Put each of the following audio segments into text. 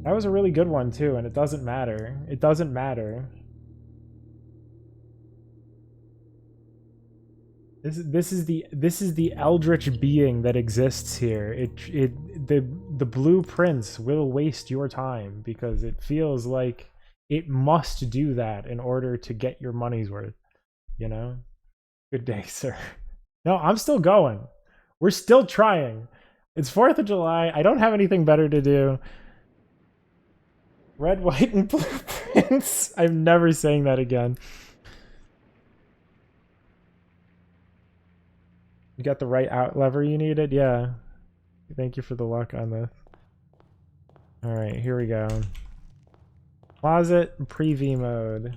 That was a really good one too, and it doesn't matter. It doesn't matter. This is the eldritch being that exists here. The blueprints will waste your time because it feels like it must do that in order to get your money's worth, you know? Good day, sir. No, I'm still going. We're still trying. It's 4th of July. I don't have anything better to do. Red, white, and blueprints. I'm never saying that again. You got the right out lever you needed? Yeah. Thank you for the luck on this. Alright, here we go. Closet preview mode.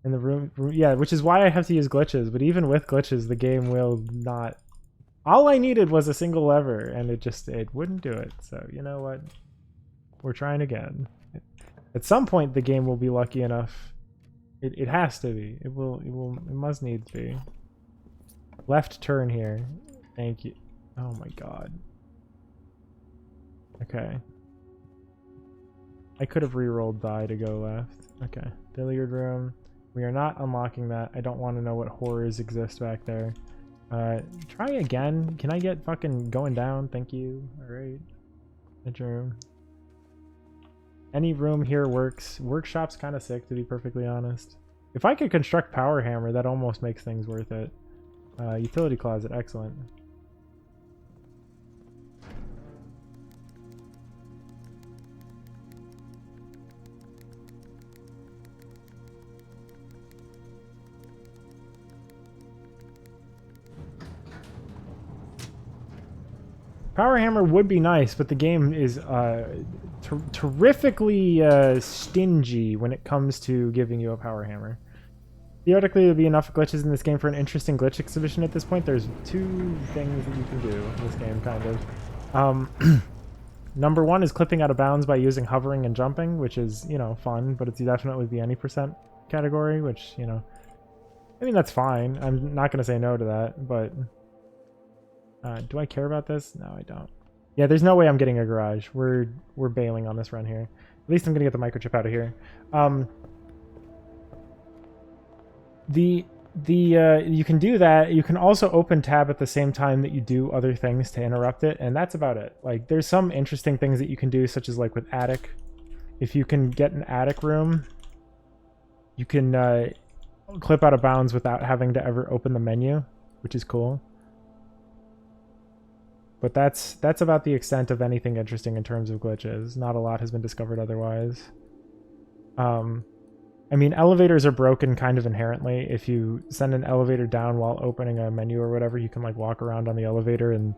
In the room, yeah, which is why I have to use glitches, but even with glitches, the game will not... All I needed was a single lever, and it wouldn't do it. So, you know what? We're trying again. At some point, the game will be lucky enough. It has to be. It must needs be. Left turn here. Thank you. Oh my god. Okay. I could have re-rolled die to go left. Okay. Billiard room. We are not unlocking that. I don't want to know what horrors exist back there. Try again. Can I get fucking going down? Thank you. Alright. Bedroom. Any room here works. Workshop's kind of sick, to be perfectly honest. If I could construct Power Hammer, that almost makes things worth it. Utility closet, excellent. Power Hammer would be nice, but the game is terrifically stingy when it comes to giving you a Power Hammer. Theoretically, there would be enough glitches in this game for an interesting glitch exhibition at this point. There's 2 things that you can do in this game, kind of. Number 1 is clipping out of bounds by using hovering and jumping, which is, you know, fun, but it's definitely the any % category, which, you know, I mean, that's fine. I'm not going to say no to that, but... do I care about this? No, I don't. Yeah, there's no way I'm getting a garage. We're bailing on this run here. At least I'm gonna get the microchip out of here. You can do that. You can also open tab at the same time that you do other things to interrupt it, and that's about it. Like, there's some interesting things that you can do, such as like with attic. If you can get an attic room, you can clip out of bounds without having to ever open the menu, which is cool. But that's about the extent of anything interesting in terms of glitches. Not a lot has been discovered otherwise. I mean, elevators are broken kind of inherently. If you send an elevator down while opening a menu or whatever, you can like walk around on the elevator and,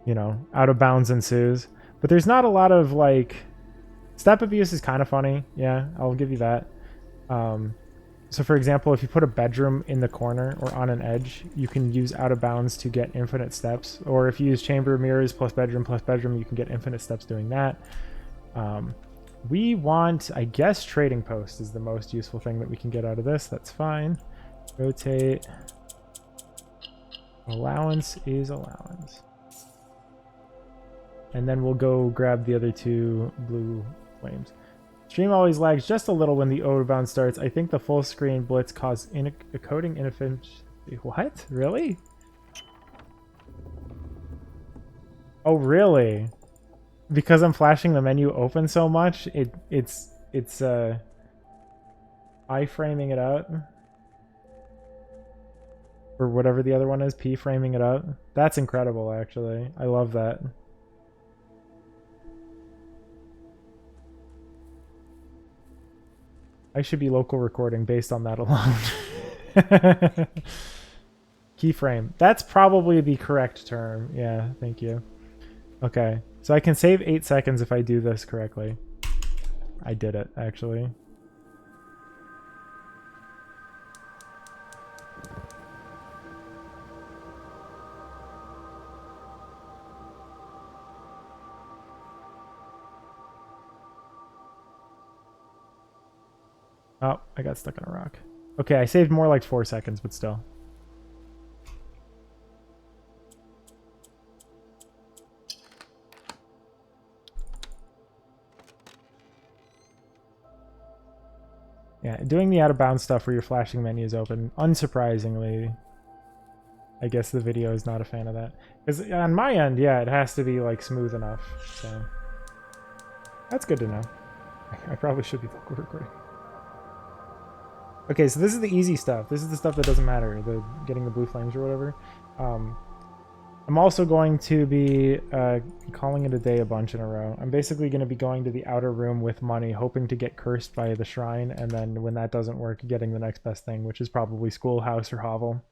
you know, out of bounds ensues. But there's not a lot of like... Step abuse is kind of funny. Yeah, I'll give you that. So for example, if you put a bedroom in the corner or on an edge, you can use out of bounds to get infinite steps. Or if you use chamber mirrors plus bedroom, you can get infinite steps doing that. We want, I guess, trading post is the most useful thing that we can get out of this. That's fine. Rotate. Allowance is allowance. And then we'll go grab the other 2 blue flames. Stream always lags just a little when the overbound starts. I think the full screen blitz caused a coding inefficiency. What? Really? Oh, really? Because I'm flashing the menu open so much, it's iframing it out. Or whatever the other one is, p-framing it out. That's incredible, actually. I love that. I should be local recording based on that alone. Keyframe. That's probably the correct term. Yeah, thank you. Okay, so I can save 8 seconds if I do this correctly. I did it, actually. Oh, I got stuck on a rock. Okay, I saved more like 4 seconds, but still. Yeah, doing the out-of-bounds stuff where you're flashing menus open, unsurprisingly, I guess the video is not a fan of that. Because on my end, yeah, it has to be like smooth enough, so that's good to know. I probably should be vocal recording. Okay, so this is the easy stuff. This is the stuff that doesn't matter, the getting the blue flames or whatever. I'm also going to be calling it a day a bunch in a row. I'm basically going to be going to the outer room with money, hoping to get cursed by the shrine, and then when that doesn't work, getting the next best thing, which is probably schoolhouse or hovel.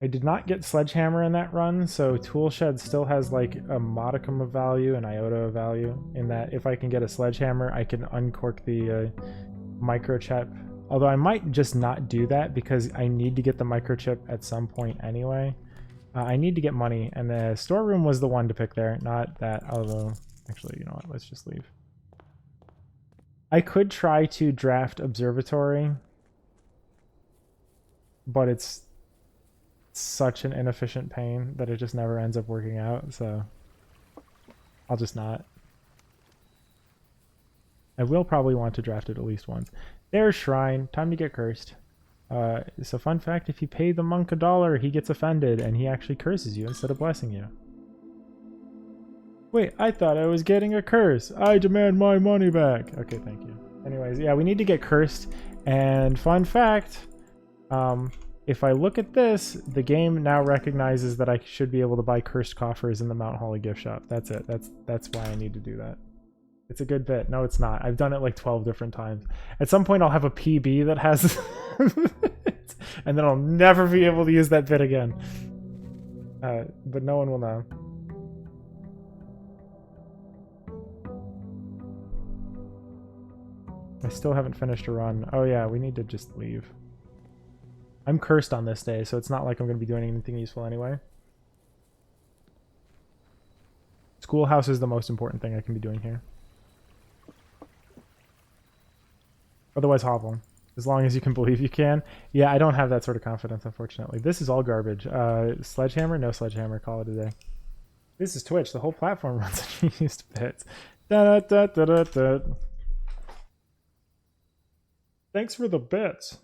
I did not get sledgehammer in that run, so toolshed still has like a modicum of value, an iota of value, in that if I can get a sledgehammer, I can uncork the microchip. Although I might just not do that because I need to get the microchip at some point anyway. I need to get money, and the storeroom was the one to pick there, not that. Although, actually, you know what? Let's just leave. I could try to draft observatory, but it's such an inefficient pain that it just never ends up working out, so I'll just not. I will probably want to draft it at least once. There's Shrine. Time to get cursed. So fun fact, if you pay the monk $1, he gets offended, and he actually curses you instead of blessing you. Wait, I thought I was getting a curse. I demand my money back. Okay, thank you. Anyways, yeah, we need to get cursed. And fun fact, if I look at this, the game now recognizes that I should be able to buy cursed coffers in the Mount Holly gift shop. That's it. That's why I need to do that. It's a good bit. No, it's not. I've done it like 12 different times. At some point, I'll have a PB that has and then I'll never be able to use that bit again. But no one will know. I still haven't finished a run. Oh yeah, we need to just leave. I'm cursed on this day, so it's not like I'm going to be doing anything useful anyway. Schoolhouse is the most important thing I can be doing here. Otherwise, hovel. As long as you can believe you can. Yeah, I don't have that sort of confidence, unfortunately. This is all garbage. Sledgehammer? No sledgehammer. Call it a day. This is Twitch. The whole platform runs on used bits. Da, da, da, da, da. Thanks for the bits.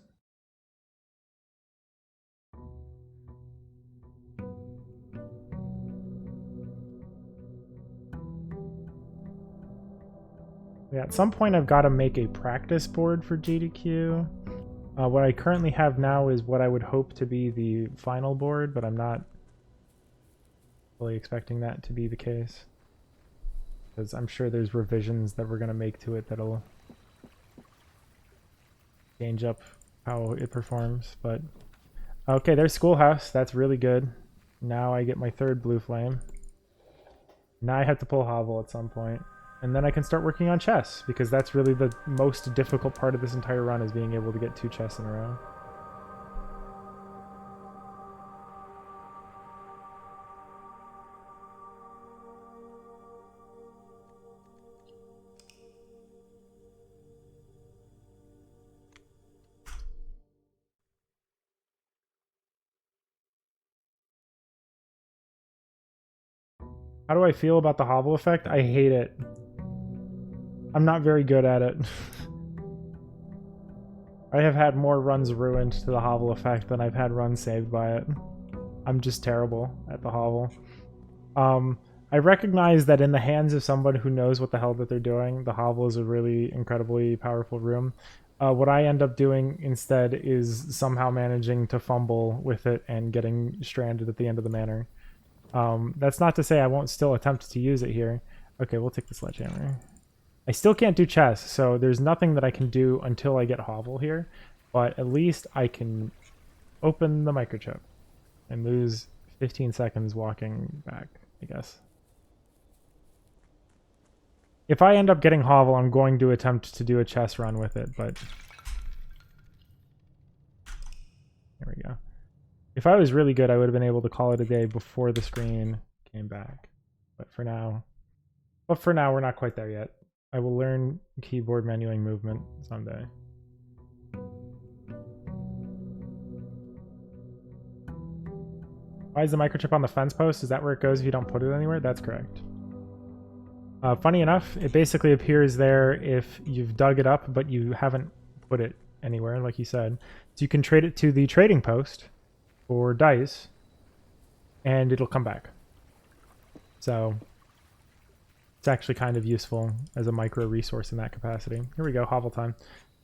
Yeah, at some point I've got to make a practice board for GDQ. What I currently have now is what I would hope to be the final board, but I'm not really expecting that to be the case. Because I'm sure there's revisions that we're going to make to it that'll change up how it performs. But okay, there's Schoolhouse. That's really good. Now I get my third blue flame. Now I have to pull Hovel at some point. And then I can start working on chess, because that's really the most difficult part of this entire run, is being able to get 2 chests in a row. How do I feel about the Hovel effect? I hate it. I'm not very good at it. I have had more runs ruined to the Hovel effect than I've had runs saved by it. I'm just terrible at the Hovel. I recognize that in the hands of someone who knows what the hell that they're doing, the Hovel is a really incredibly powerful room. What I end up doing instead is somehow managing to fumble with it and getting stranded at the end of the manor. That's not to say I won't still attempt to use it here. Okay, we'll take the sledgehammer. I still can't do chess, so there's nothing that I can do until I get Hovel here. But at least I can open the microchip and lose 15 seconds walking back, I guess. If I end up getting Hovel, I'm going to attempt to do a chess run with it, but... There we go. If I was really good, I would have been able to call it a day before the screen came back. But for now... we're not quite there yet. I will learn keyboard menuing movement someday. Why is the microchip on the fence post? Is that where it goes if you don't put it anywhere? That's correct. Funny enough, it basically appears there if you've dug it up, but you haven't put it anywhere, like you said. So you can trade it to the trading post for dice, and it'll come back. So it's actually kind of useful as a micro resource in that capacity. Here we go, hovel time.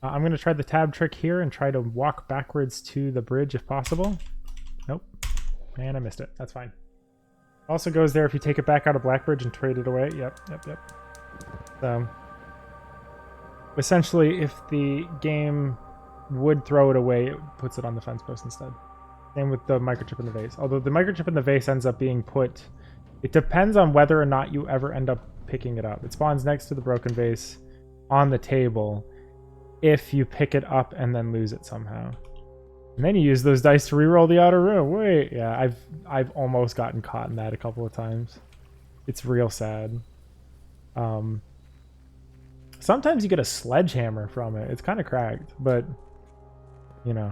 I'm going to try the tab trick here and try to walk backwards to the bridge if possible. Nope. And I missed it. That's fine. Also goes there if you take it back out of Blackbridge and trade it away. Yep. So essentially, if the game would throw it away, it puts it on the fence post instead. Same with the microchip in the vase. Although the microchip in the vase ends up being put... It depends on whether or not you ever end up picking it up. It spawns next to the broken vase on the table if you pick it up and then lose it somehow. And then you use those dice to reroll the outer room. Wait, yeah, I've almost gotten caught in that a couple of times. It's real sad. Sometimes you get a sledgehammer from it. It's kind of cracked, but you know,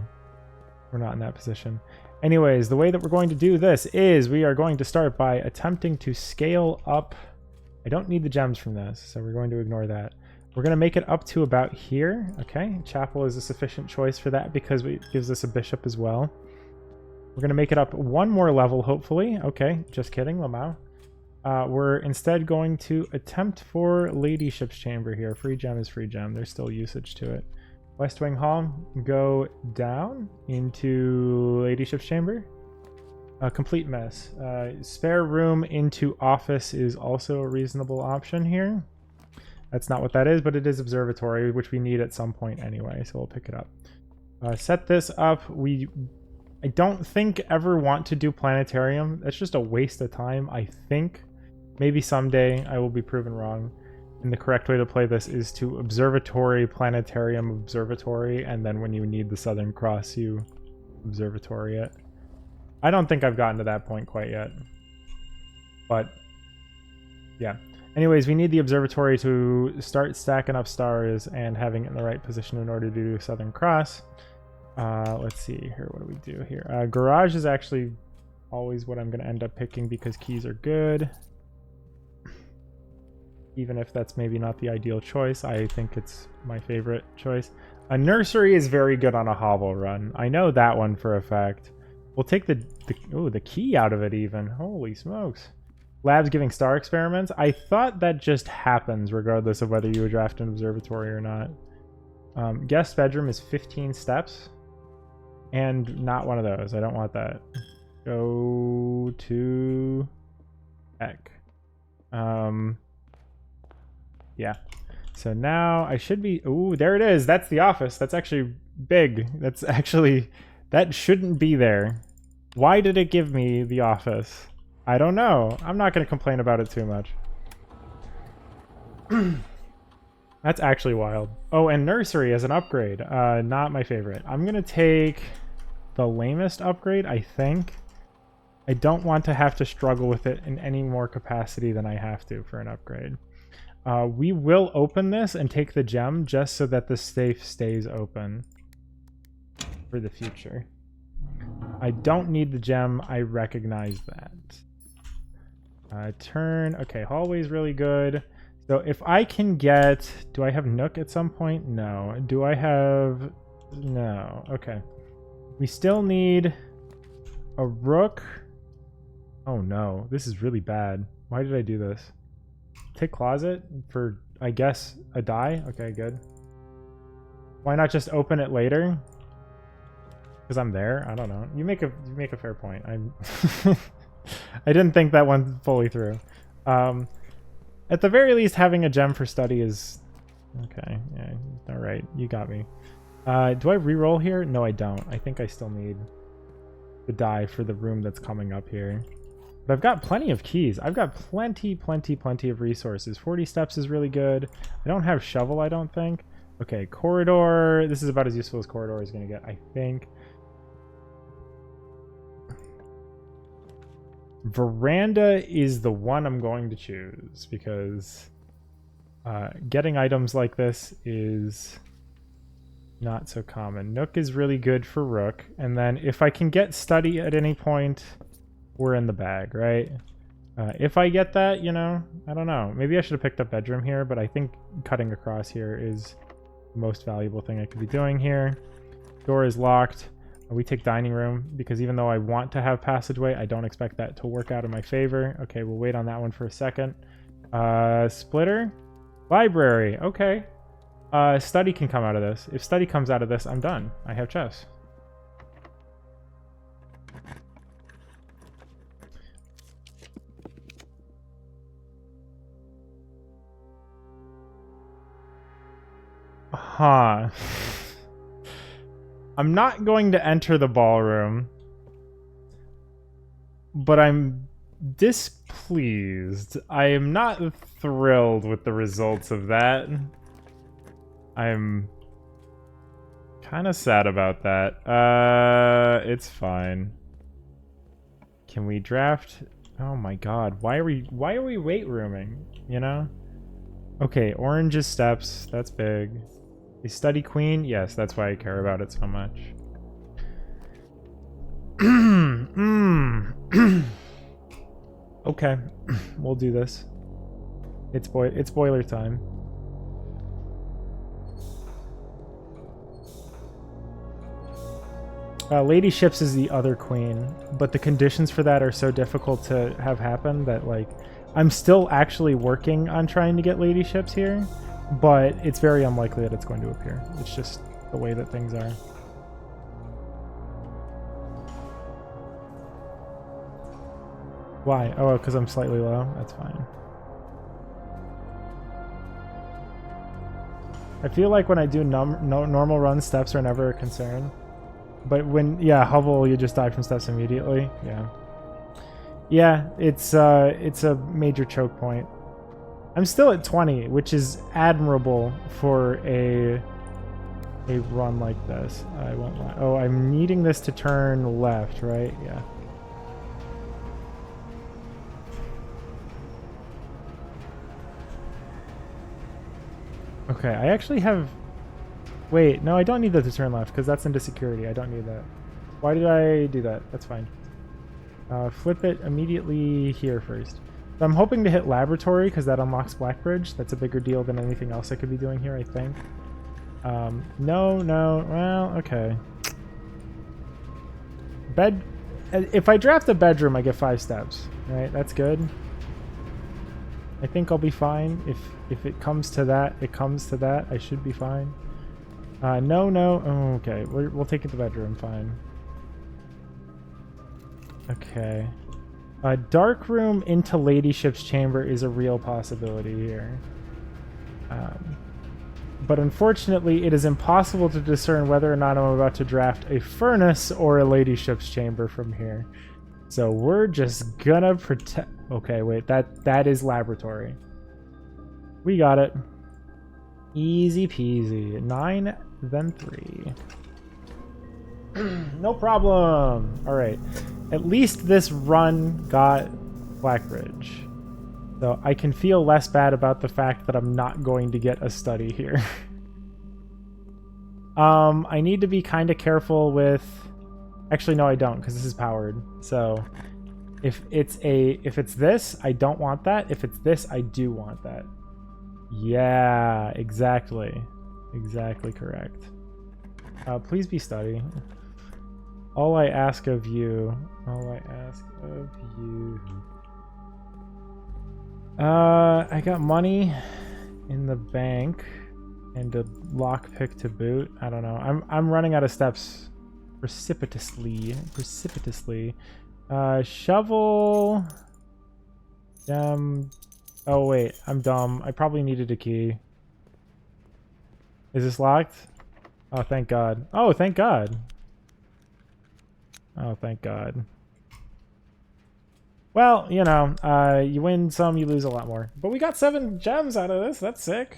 we're not in that position. Anyways, the way that we're going to do this is we are going to start by attempting to scale up. I don't need the gems from this, so we're going to ignore that. We're going to make it up to about here. Okay, chapel is a sufficient choice for that because it gives us a bishop as well. We're going to make it up one more level, hopefully. Okay, just kidding, Lamau. We're instead going to attempt for Ladyship's Chamber here. Free gem is free gem. There's still usage to it. West Wing Hall, go down into Ladyship's Chamber. Complete mess. Spare room into office is also a reasonable option here. That's not what that is, but it is observatory, which we need at some point anyway, so we'll pick it up. Set this up. I don't think ever want to do planetarium. That's just a waste of time, I think. Maybe someday I will be proven wrong. And the correct way to play this is to observatory, planetarium, observatory, and then when you need the Southern Cross, you observatory it. I don't think I've gotten to that point quite yet. But, yeah. Anyways, we need the observatory to start stacking up stars and having it in the right position in order to do Southern Cross. Let's see here. What do we do here? Garage is actually always what I'm going to end up picking because keys are good. Even if that's maybe not the ideal choice, I think it's my favorite choice. A nursery is very good on a hovel run. I know that one for a fact. We'll take the key out of it even. Holy smokes. Labs giving star experiments. I thought that just happens regardless of whether you draft an observatory or not. Guest bedroom is 15 steps. And not one of those. I don't want that. Go to Eck. Yeah. So now I should be... Ooh, there it is. That's the office. That's actually big. That's actually... That shouldn't be there. Why did it give me the office? I don't know. I'm not going to complain about it too much. That's actually wild. Oh, and nursery as an upgrade. Not my favorite. I'm going to take the lamest upgrade, I think. I don't want to have to struggle with it in any more capacity than I have to for an upgrade. We will open this and take the gem just so that the safe stays open for the future. I don't need the gem. I recognize that. Turn. Okay, hallway's really good. So if I can get... Do I have Nook at some point? No. Do I have... No. Okay. We still need a rook. Oh no. This is really bad. Why did I do this? Take closet for, I guess, a die? Okay, good. Why not just open it later? Because I'm there? I don't know. You make a fair point. I didn't think that one fully through. At the very least, having a gem for study is... Okay, yeah, alright, you got me. Do I re-roll here? No, I don't. I think I still need the die for the room that's coming up here. But I've got plenty of keys. I've got plenty of resources. 40 steps is really good. I don't have shovel, I don't think. Okay, corridor. This is about as useful as corridor is going to get, I think. Veranda is the one I'm going to choose because getting items like this is not so common. Nook is really good for rook, and then if I can get study at any point, we're in the bag, right? If I get that, you know, I don't know. Maybe I should have picked up bedroom here, but I think cutting across here is the most valuable thing I could be doing here. Door is locked. We take dining room because even though I want to have passageway, I don't expect that to work out in my favor. Okay, we'll wait on that one for a second. Splitter. Library. Okay. Study can come out of this. If study comes out of this, I'm done. I have chess. Huh. I'm not going to enter the ballroom, but I'm displeased. I am not thrilled with the results of that. I'm kind of sad about that. It's fine. Can we draft? Oh my god, why are we weight rooming, you know? Okay, orange is steps. That's big. Is study queen? Yes, that's why I care about it so much. Okay, we'll do this. It's boiler time. Lady Ships is the other queen, but the conditions for that are so difficult to have happen that, like, I'm still actually working on trying to get Lady Ships here, but it's very unlikely that it's going to appear. It's just the way that things are. Why? Oh, because I'm slightly low? That's fine. I feel like when I do normal run, steps are never a concern. But when, yeah, hovel, you just die from steps immediately. Yeah. Yeah, it's a major choke point. I'm still at 20, which is admirable for a run like this. I won't lie. Oh, I'm needing this to turn left, right? Yeah. Okay, I actually have... Wait, no, I don't need that to turn left, because that's into security. I don't need that. Why did I do that? That's fine. Flip it immediately here first. So I'm hoping to hit laboratory, because that unlocks Blackbridge. That's a bigger deal than anything else I could be doing here, I think. No, well, okay. Bed... If I draft a bedroom, I get 5 steps. Right, that's good. I think I'll be fine. If it comes to that, it comes to that. I should be fine. No. Oh, okay, we'll take it to bedroom. Fine. Okay. Dark room into Lady Ship's chamber is a real possibility here. But unfortunately, it is impossible to discern whether or not I'm about to draft a furnace or a Lady Ship's chamber from here. So we're just gonna protect... Okay, wait, that is laboratory. We got it. Easy peasy. 9, then 3. No problem. All right. At least this run got Blackbridge. So I can feel less bad about the fact that I'm not going to get a study here. I need to be kind of careful with... Actually, no, I don't, because this is powered. So if it's this, I don't want that. If it's this, I do want that. Yeah, exactly. Exactly correct. Please be study. All I ask of you. I got money in the bank and a lockpick to boot. I don't know. I'm running out of steps precipitously. Shovel. Oh wait, I'm dumb. I probably needed a key. Is this locked? Oh, thank God. Oh, thank God. Oh, thank God. Well, you know, you win some, you lose a lot more. But we got 7 gems out of this. That's sick.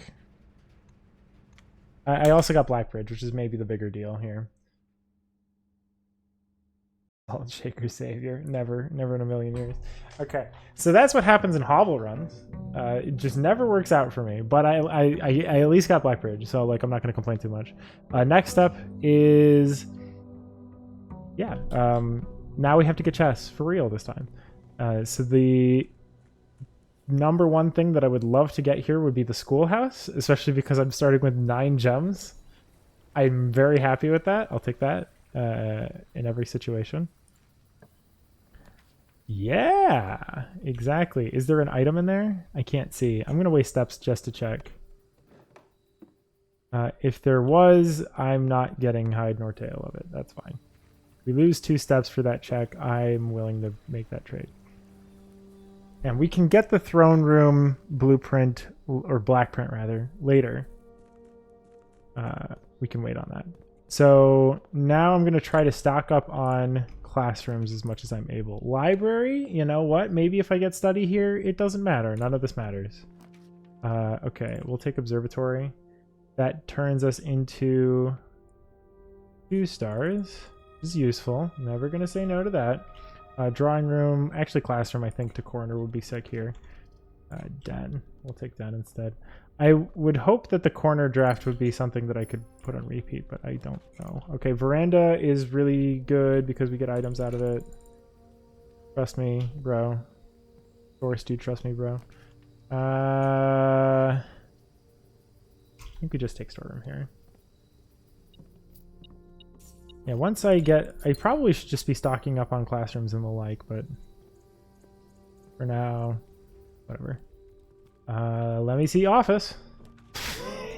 I also got Blackbridge, which is maybe the bigger deal here. Salt shaker savior. Never in a million years. Okay, so that's what happens in hovel runs. It just never works out for me, but I at least got Blackbridge, so like I'm not going to complain too much. Next step is, yeah, now we have to get chess for real this time. So the number one thing that I would love to get here would be the schoolhouse, especially because I'm starting with 9 gems. I'm very happy with that. I'll take that in every situation. Yeah, exactly. Is there an item in there? I can't see. I'm going to waste steps just to check. If there was, I'm not getting hide nor tail of it. That's fine. We lose 2 steps for that check. I'm willing to make that trade. And we can get the throne room blueprint, or black print rather, later. We can wait on that. So now I'm going to try to stock up on classrooms as much as I'm able. Library, you know what? Maybe if I get study here, it doesn't matter. None of this matters. Okay, we'll take observatory. That turns us into 2 stars. This is useful. Never going to say no to that. Drawing room, actually classroom, I think to corner would be sick here. Den. We'll take den instead. I would hope that the corner draft would be something that I could put on repeat, but I don't know. Okay, veranda is really good because we get items out of it. Trust me, bro. Of course, dude, trust me, bro. I think we just take storeroom here. Yeah, once I probably should just be stocking up on classrooms and the like, but for now, whatever. Let me see office.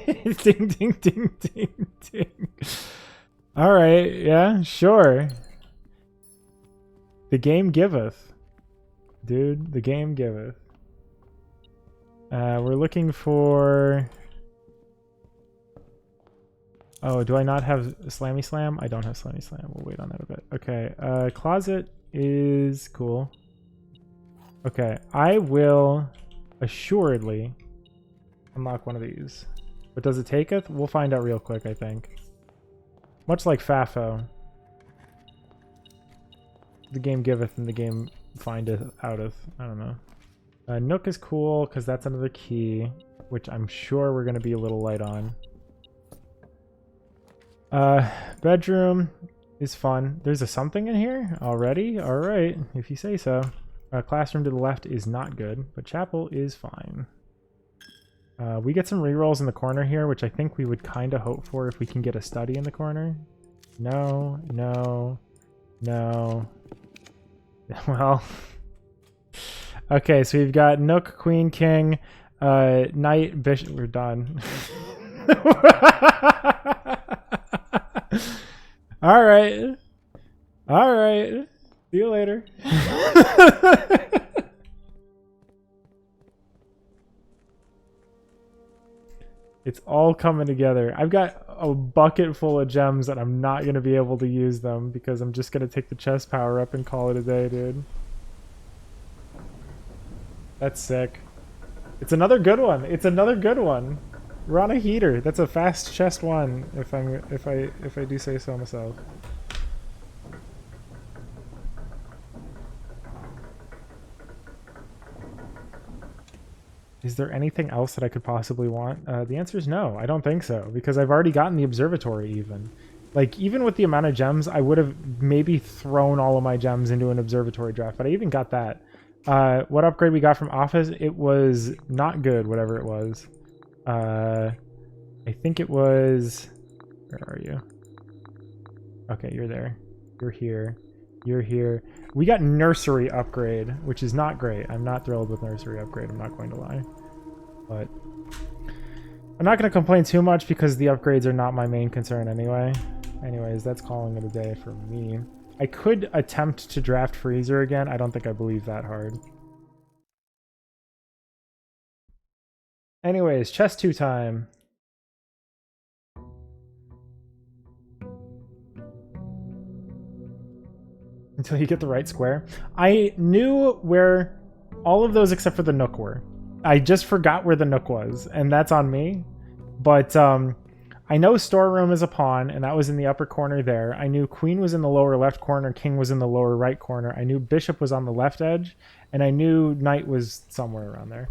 Ding, ding, ding, ding, ding. All right, yeah, sure. The game giveth. Dude, the game giveth. We're looking for... Oh, do I not have Slammy Slam? I don't have Slammy Slam. We'll wait on that a bit. Okay, closet is cool. Okay, I will assuredly unlock one of these. But does it take it? We'll find out real quick, I think. Much like FAFO. The game giveth and the game findeth outeth. I don't know. Nook is cool because that's another key, which I'm sure we're going to be a little light on. Bedroom is fun. There's a something in here already? Alright, if you say so. Classroom to the left is not good, but chapel is fine. We get some rerolls in the corner here, which I think we would kind of hope for if we can get a study in the corner. No, no, no. Well, okay, so we've got Nook, Queen, King, Knight, Bishop. We're done. All right. All right. See you later. It's all coming together. I've got a bucket full of gems that I'm not going to be able to use them because I'm just going to take the chest power up and call it a day, dude. That's sick. It's another good one. It's another good one. We're on a heater. That's a fast chest one if I do say so myself. Is there anything else that I could possibly want? The answer is no. I don't think so, because I've already gotten the observatory even. Like, even with the amount of gems, I would have maybe thrown all of my gems into an observatory draft, but I even got that. What upgrade we got from Office? It was not good, whatever it was. I think it was... Where are you? Okay, you're there. You're here. You're here. We got nursery upgrade, which is not great. I'm not thrilled with nursery upgrade, I'm not going to lie. But I'm not going to complain too much because the upgrades are not my main concern anyway. Anyways, that's calling it a day for me. I could attempt to draft Freezer again. I don't think I believe that hard. Anyways, chest 2 time. Until you get the right square. I knew where all of those except for the Nook were. I just forgot where the Nook was, and that's on me. But I know storeroom is a pawn, and that was in the upper corner there. I knew Queen was in the lower left corner, King was in the lower right corner. I knew Bishop was on the left edge, and I knew Knight was somewhere around there.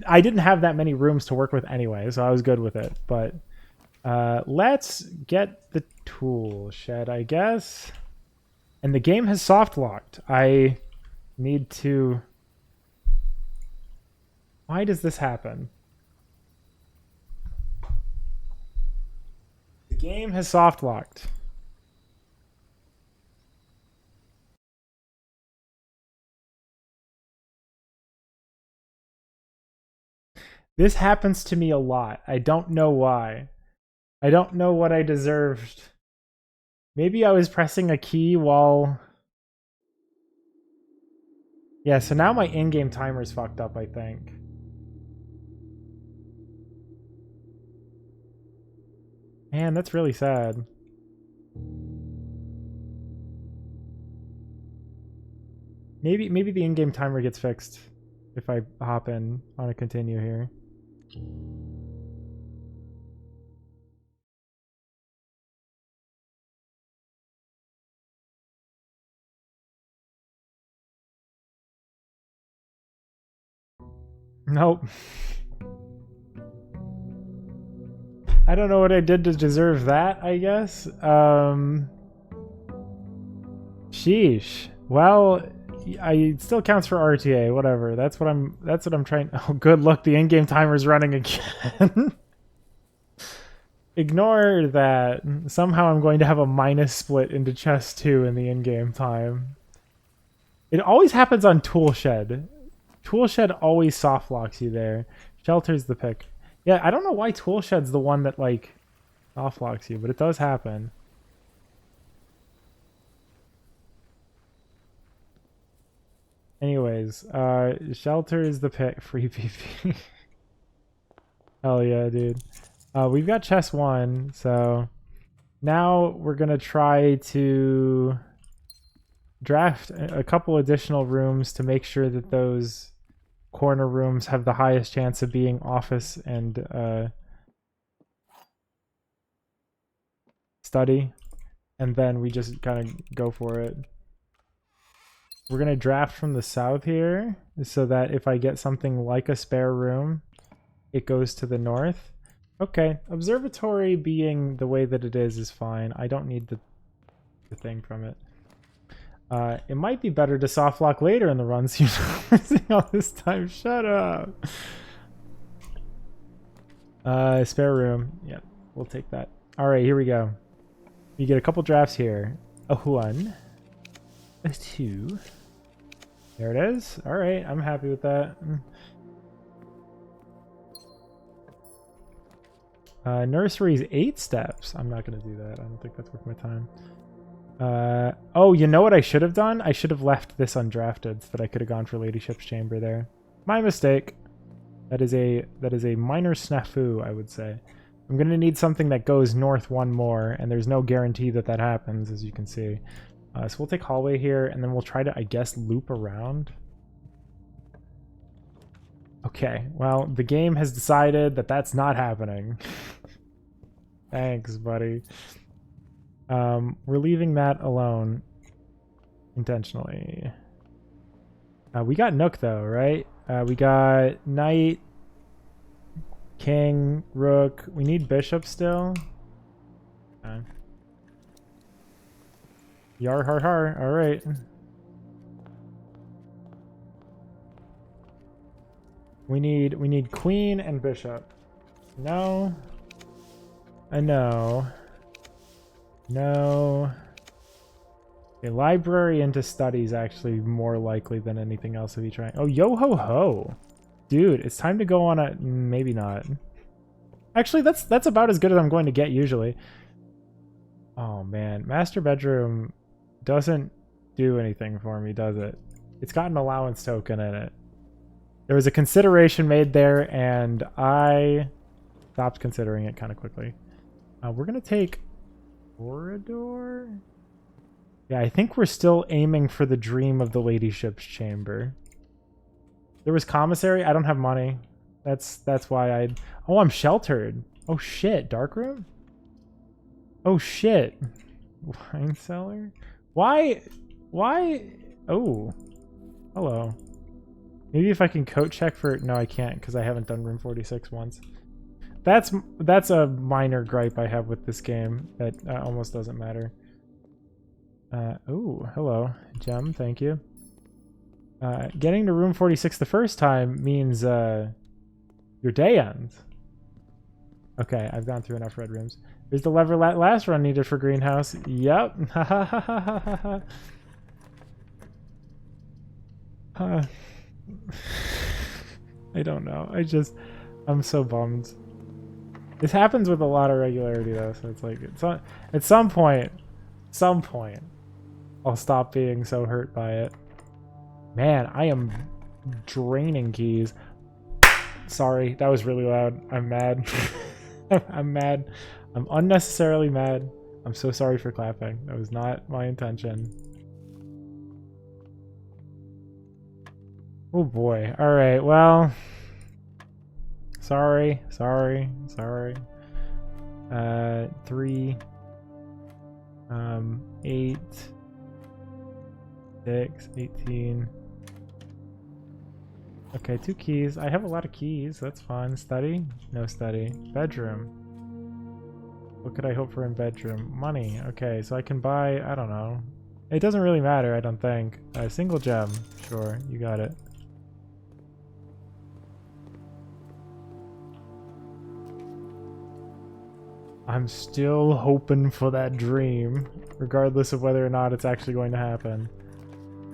I didn't have that many rooms to work with anyway, so I was good with it. But let's get the tool shed, I guess. And the game has soft locked. I need to Why does this happen? The game has soft locked. This happens to me a lot. I don't know why. I don't know what I deserved. Maybe I was pressing a key while... Yeah, so now my in-game timer's fucked up, I think. Man, that's really sad. Maybe the in-game timer gets fixed if I hop in on a continue here. Nope. I don't know what I did to deserve that, I guess. Sheesh. Well, it still counts for RTA, whatever. That's what I'm trying. Oh, good luck. The in-game timer's running again. Ignore that. Somehow I'm going to have a minus split into chest 2 in the in-game time. It always happens on Toolshed. Toolshed always soft locks you there. Shelter's the pick. Yeah, I don't know why Toolshed's the one that, like, soft locks you, but it does happen. Anyways, Shelter is the pick. Free PP. Hell yeah, dude. We've got chest 1, so now we're gonna try to draft a couple additional rooms to make sure that those corner rooms have the highest chance of being office and study, and then we just kind of go for it. We're gonna draft from the south here so that if I get something like a spare room, it goes to the north. Okay, observatory being the way that it is fine. I don't need the thing from it. It might be better to soft lock later in the run so you're not missing all this time. Shut up. Spare room. Yep, we'll take that. Alright, here we go. You get a couple drafts here. A 1. A 2. There it is. Alright, I'm happy with that. Nursery's 8 steps. I'm not going to do that. I don't think that's worth my time. Oh, you know what I should have done? I should have left this undrafted so that I could have gone for Ladyship's Chamber there. My mistake. That is a minor snafu, I would say. I'm going to need something that goes north 1 more, and there's no guarantee that that happens, as you can see. So we'll take hallway here, and then we'll try to, I guess, loop around. Okay, well, the game has decided that that's not happening. Thanks, buddy. We're leaving that alone intentionally. We got Nook, though, right? We got Knight, King, Rook. We need Bishop still. Yar har har. All right. We need Queen and Bishop. No. No. No. Okay, library into study is actually more likely than anything else if you try. Oh, yo ho ho. Dude, it's time to go on a... Maybe not. Actually, that's about as good as I'm going to get usually. Oh, man. Master bedroom doesn't do anything for me, does it? It's got an allowance token in it. There was a consideration made there, and I stopped considering it kind of quickly. We're going to take corridor. Yeah, I think we're still aiming for the dream of the Ladyship's Chamber. There was commissary. I don't have money. That's why I... Oh, I'm sheltered. Oh, shit. Dark room? Oh, shit. Wine cellar? Why? Oh. Hello. Maybe if I can coat check for... No, I can't because I haven't done room 46 once. That's a minor gripe I have with this game that almost doesn't matter. Oh, hello. Gem, thank you. Getting to room 46 the first time means your day ends. Okay, I've gone through enough red rooms. Here's the lever last run needed for greenhouse. Yep. I don't know. I'm so bummed. This happens with a lot of regularity though, so it's like at some point, I'll stop being so hurt by it. Man, I am draining keys. Sorry, that was really loud. I'm mad. I'm mad. I'm unnecessarily mad. I'm so sorry for clapping. That was not my intention. Oh boy. Alright, well. Sorry. 3. 8. 6. 18. Okay, 2 keys. I have a lot of keys. That's fun. Study? No study. Bedroom. What could I hope for in bedroom? Money. Okay, so I can buy, I don't know. It doesn't really matter, I don't think. A single gem. Sure, you got it. I'm still hoping for that dream, regardless of whether or not it's actually going to happen.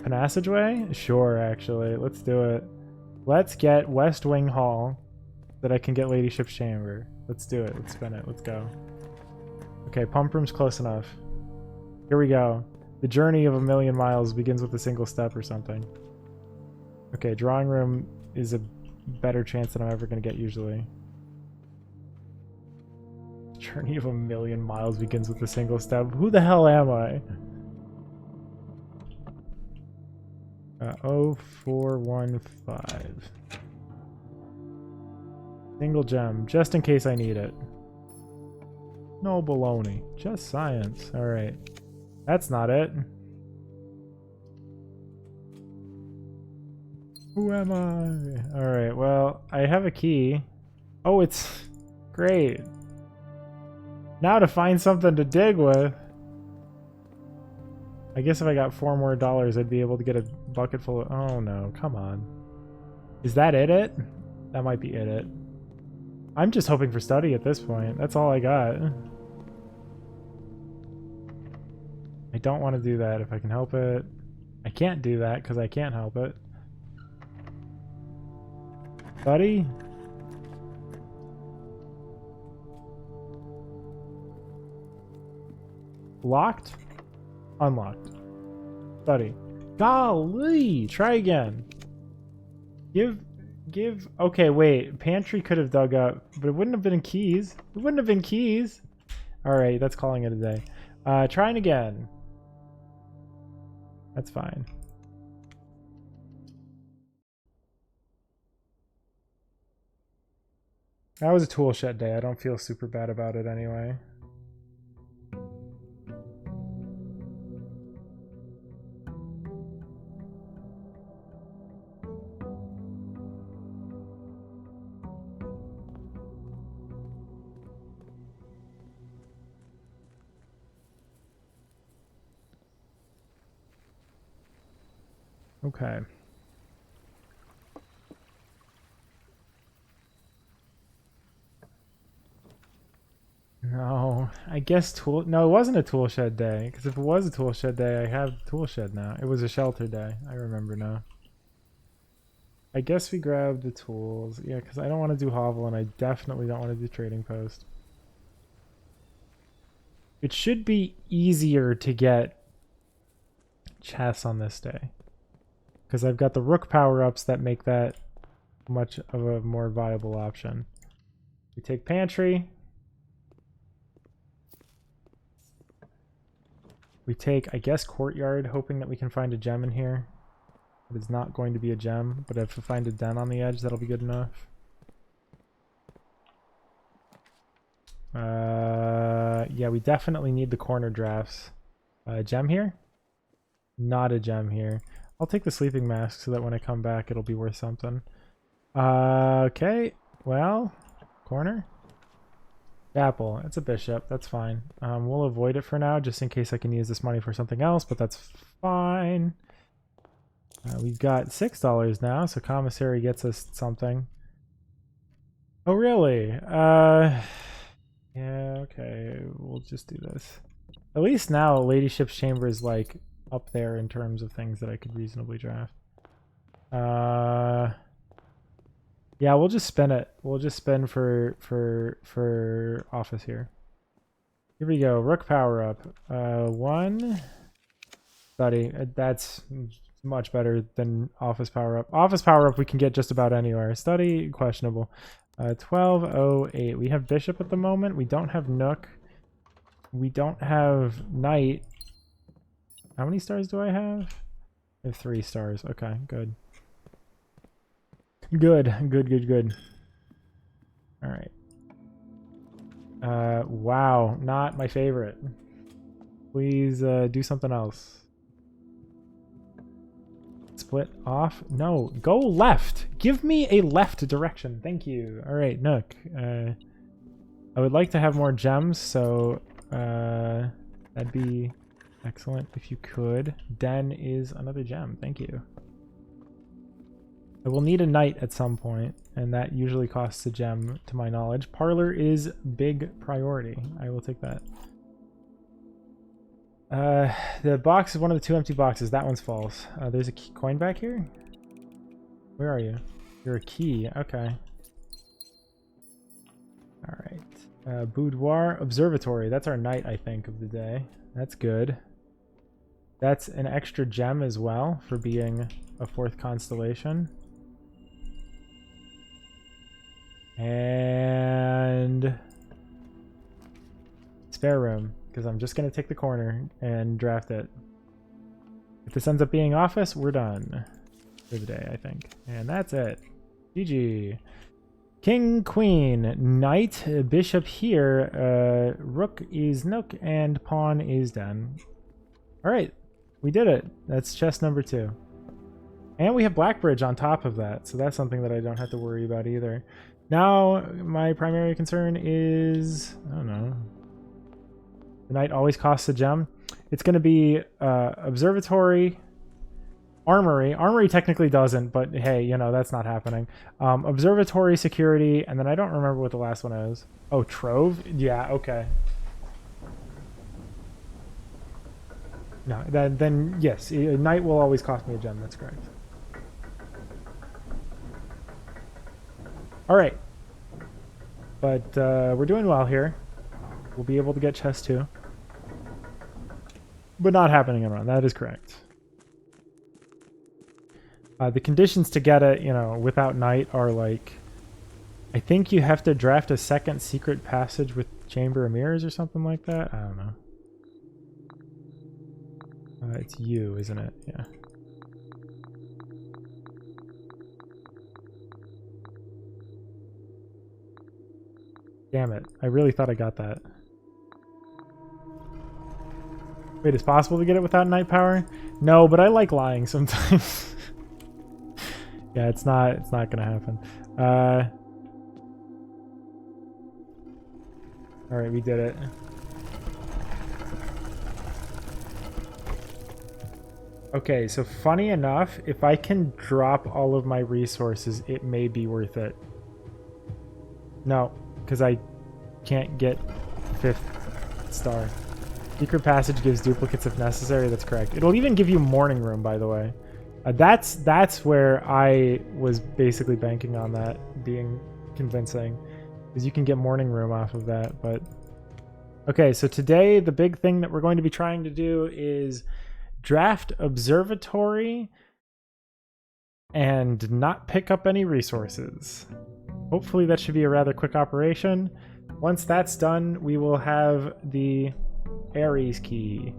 A passageway? Sure, actually. Let's do it. Let's get West Wing Hall so that I can get Ladyship's Chamber. Let's do it. Let's spin it. Let's go. Okay, pump room's close enough. Here we go. The journey of 1,000,000 miles begins with a single step or something. Okay, drawing room is a better chance than I'm ever going to get usually. The journey of 1,000,000 miles begins with a single step. Who the hell am I? 0415. Single gem, just in case I need it. No baloney, just science. Alright. That's not it. Who am I? Alright, well, I have a key. Oh, it's great. Now to find something to dig with. I guess if I got $4 more, I'd be able to get a bucket full of... Oh no, come on. Is that it? That might be it. I'm just hoping for study at this point. That's all I got. I don't want to do that if I can help it. I can't do that because I can't help it. Study? Locked? Unlocked. Study. Golly! Try again. Give... Okay, wait. Pantry could have dug up, but it wouldn't have been keys. It wouldn't have been keys. Alright, that's calling it a day. Trying again. That's fine. That was a tool shed day. I don't feel super bad about it anyway. Okay. No, I guess tool... No, it wasn't a tool shed day. Because if it was a tool shed day, I have tool shed now. It was a shelter day. I remember now. I guess we grabbed the tools. Yeah, because I don't want to do hovel, and I definitely don't want to do trading post. It should be easier to get chests on this day. Because I've got the rook power-ups that make that much of a more viable option. We take pantry. We take, I guess, courtyard, hoping that we can find a gem in here. It is not going to be a gem, but if we find a den on the edge, that'll be good enough. Yeah, we definitely need the corner drafts. Gem here? Not a gem here. I'll take the sleeping mask so that when I come back, it'll be worth something. Okay, well, corner. Apple, it's a bishop, that's fine. We'll avoid it for now, just in case I can use this money for something else, but that's fine. We've got $6 now, so commissary gets us something. Oh, really? Yeah, okay. We'll just do this. At least now Ladyship's Chamber is, like, up there in terms of things that I could reasonably draft. Yeah, we'll just spin it. We'll just spin for office here. Here we go. Rook power up. 1. Study. That's much better than office power up. Office power up we can get just about anywhere. Study, questionable. 1208. We have bishop at the moment. We don't have nook. We don't have knight. How many stars do I have? I have 3 stars. Okay, good. Good. All right. Wow, not my favorite. Please do something else. Split off? No, go left. Give me a left direction. Thank you. All right, Nook. I would like to have more gems, so that'd be excellent if you could. Den is another gem. Thank you. I will need a knight at some point, and that usually costs a gem to my knowledge. Parlor is big priority. I will take that. The box is one of the 2 empty boxes. That one's false. There's a coin back here? Where are you? You're a key. Okay. Alright. Boudoir. Observatory. That's our night, I think, of the day. That's good. That's an extra gem as well for being a 4th constellation. And spare room, because I'm just going to take the corner and draft it. If this ends up being office, we're done for the day, I think. And that's it. GG. King, queen, knight, bishop here, rook is nook, and pawn is den. Alright, we did it. That's chess number 2. And we have Blackbridge on top of that, so that's something that I don't have to worry about either. Now, my primary concern is, I don't know, the knight always costs a gem. It's going to be observatory, armory. Armory technically doesn't, but hey, you know, that's not happening. Observatory, security, and then I don't remember what the last one is. Oh, trove? Yeah, okay. No, then yes, a knight will always cost me a gem, that's correct. Alright. But we're doing well here. We'll be able to get chess too. But not happening in run, that is correct. The conditions to get it, you know, without knight are like... I think you have to draft a 2nd secret passage with Chamber of Mirrors or something like that. I don't know. It's you, isn't it? Yeah. Damn it. I really thought I got that. Wait, it's possible to get it without night power? No, but I like lying sometimes. Yeah, it's not gonna happen. Alright, we did it. Okay, so funny enough, if I can drop all of my resources, it may be worth it. No, because I can't get 5th star. Secret passage gives duplicates if necessary. That's correct. It'll even give you morning room, by the way. That's where I was basically banking on that being convincing, because you can get morning room off of that. But okay, so today the big thing that we're going to be trying to do is draft observatory and not pick up any resources. Hopefully that should be a rather quick operation. Once that's done, we will have the Ares key.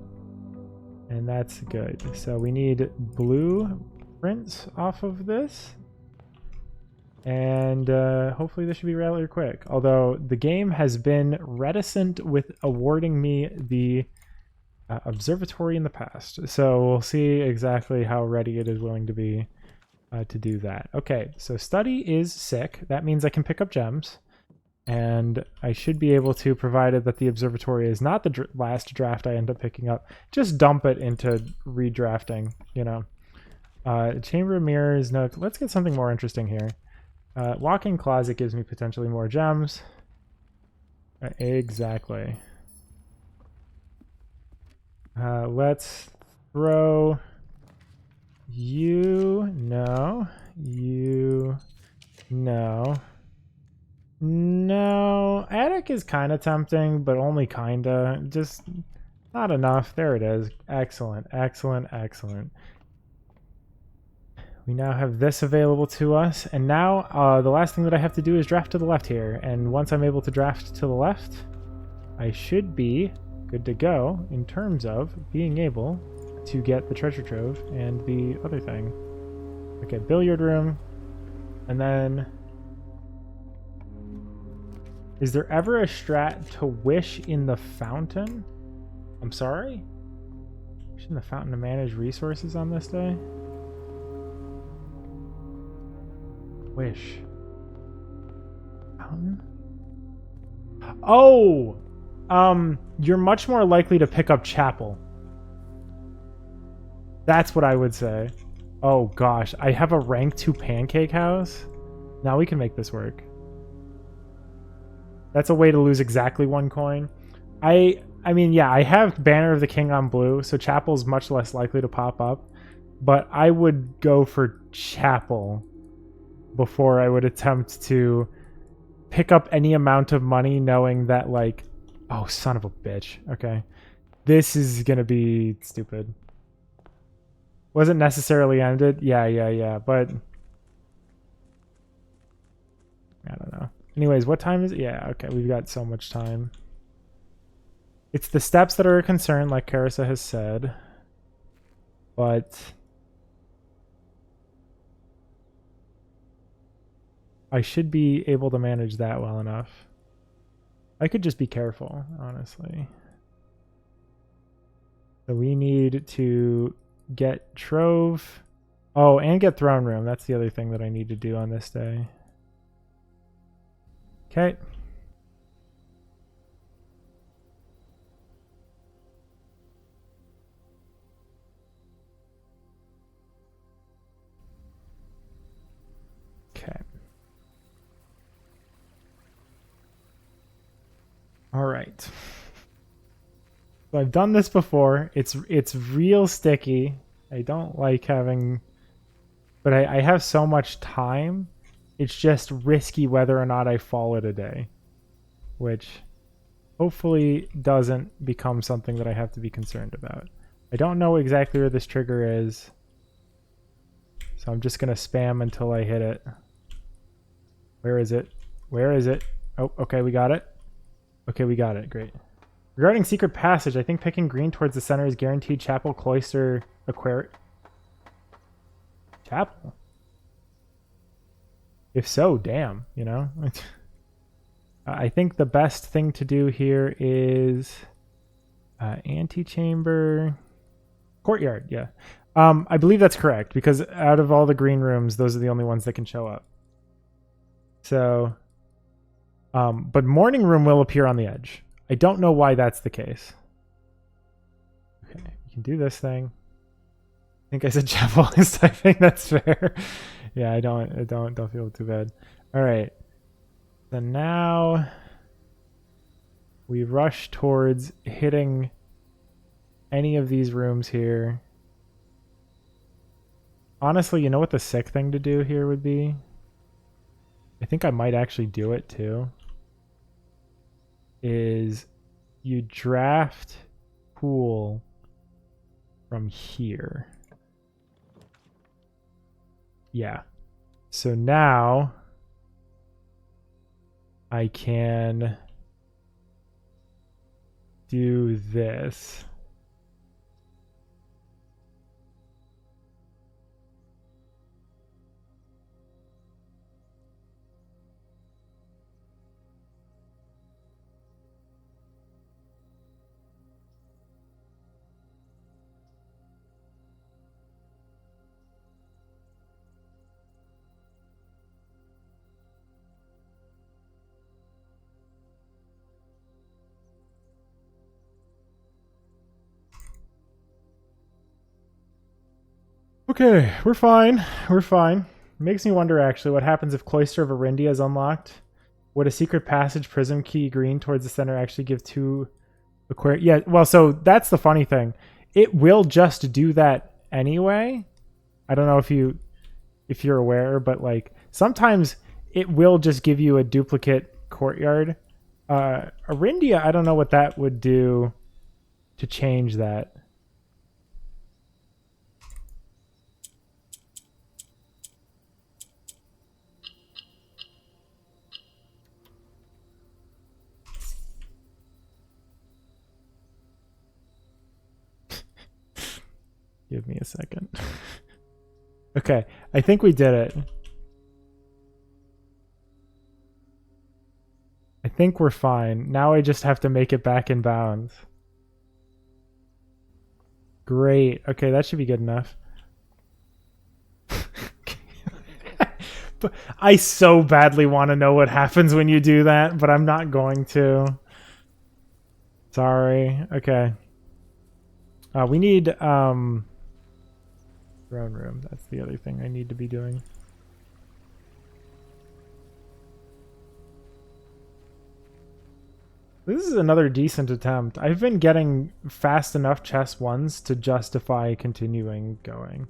And that's good. So we need blueprints off of this. And hopefully this should be rather quick. Although the game has been reticent with awarding me the observatory in the past. So we'll see exactly how ready it is willing to be to do that. Okay, so study is sick. That means I can pick up gems. And I should be able to, provided that the observatory is not the last draft I end up picking up, just dump it into redrafting, you know. Chamber of Mirrors, no. Let's get something more interesting here. Walk-in closet gives me potentially more gems. Exactly. Let's throw you. No. You. No. No. Attic is kind of tempting, but only kinda. Just not enough. There it is. Excellent. Excellent. Excellent. We now have this available to us. And now the last thing that I have to do is draft to the left here. And once I'm able to draft to the left, I should be good to go in terms of being able to get the treasure trove and the other thing. Okay, billiard room. And then... is there ever a strat to wish in the fountain? I'm sorry? Wish in the fountain to manage resources on this day? Wish. Fountain? Oh! You're much more likely to pick up chapel. That's what I would say. Oh gosh, I have a rank 2 pancake house? Now we can make this work. That's a way to lose exactly 1 coin. I mean, yeah, I have Banner of the King on blue, so chapel's much less likely to pop up. But I would go for chapel before I would attempt to pick up any amount of money knowing that, like, oh, son of a bitch. Okay. This is going to be stupid. Wasn't necessarily ended. Yeah. But I don't know. Anyways, what time is it? Yeah, okay. We've got so much time. It's the steps that are a concern, like Carissa has said. But I should be able to manage that well enough. I could just be careful, honestly. So we need to get Trove. Oh, and get Throne Room. That's the other thing that I need to do on this day. Okay. Okay. All right. So I've done this before. It's real sticky. I don't like having, but I have so much time. It's just risky whether or not I fall it a day, which hopefully doesn't become something that I have to be concerned about. I don't know exactly where this trigger is, so I'm just going to spam until I hit it. Where is it? Where is it? Oh, okay, we got it. Okay, we got it. Great. Regarding Secret Passage, I think picking green towards the center is guaranteed chapel, cloister, aquarium. Chapel? If so, damn, you know? I think the best thing to do here is antechamber, courtyard, yeah. I believe that's correct, because out of all the green rooms, those are the only ones that can show up. So, but morning room will appear on the edge. I don't know why that's the case. Okay, you can do this thing. I think I said chapel is typing. That's fair. Yeah, I don't feel too bad. All right. So now we rush towards hitting any of these rooms here. Honestly, you know what the sick thing to do here would be? I think I might actually do it too. Is you draft pool from here. Yeah. So now I can do this. Okay, we're fine. We're fine. Makes me wonder, actually, what happens if Cloister of Arindia is unlocked. Would a secret passage prism key green towards the center actually give 2 Aquarius? Yeah, well, so that's the funny thing. It will just do that anyway. I don't know if you're aware, but like sometimes it will just give you a duplicate courtyard. Arindia, I don't know what that would do to change that. Give me a second. Okay, I think we did it. I think we're fine. Now I just have to make it back in bounds. Great. Okay, that should be good enough. But I so badly want to know what happens when you do that, but I'm not going to. Sorry. Okay. We need throne room. That's the other thing I need to be doing. This is another decent attempt. I've been getting fast enough chess ones to justify continuing going.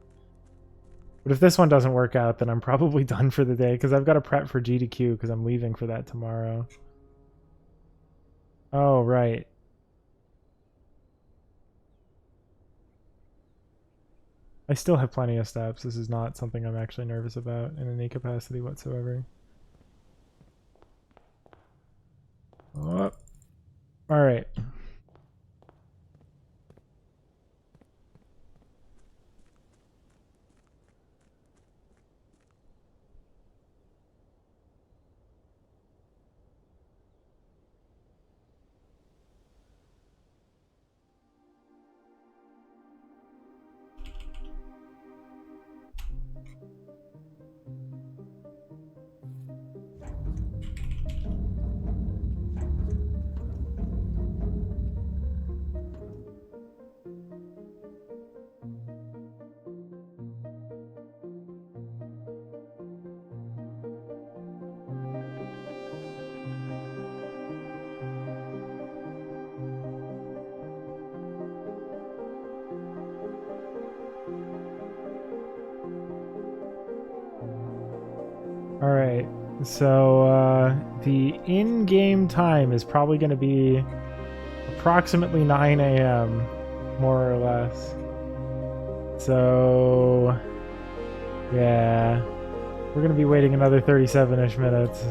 But if this one doesn't work out, then I'm probably done for the day, because I've got to prep for G to Q because I'm leaving for that tomorrow. Oh, right. I still have plenty of steps. This is not something I'm actually nervous about in any capacity whatsoever. Oh. All right. All right, so the in-game time is probably going to be approximately 9 a.m., more or less. So, yeah, we're going to be waiting another 37-ish minutes.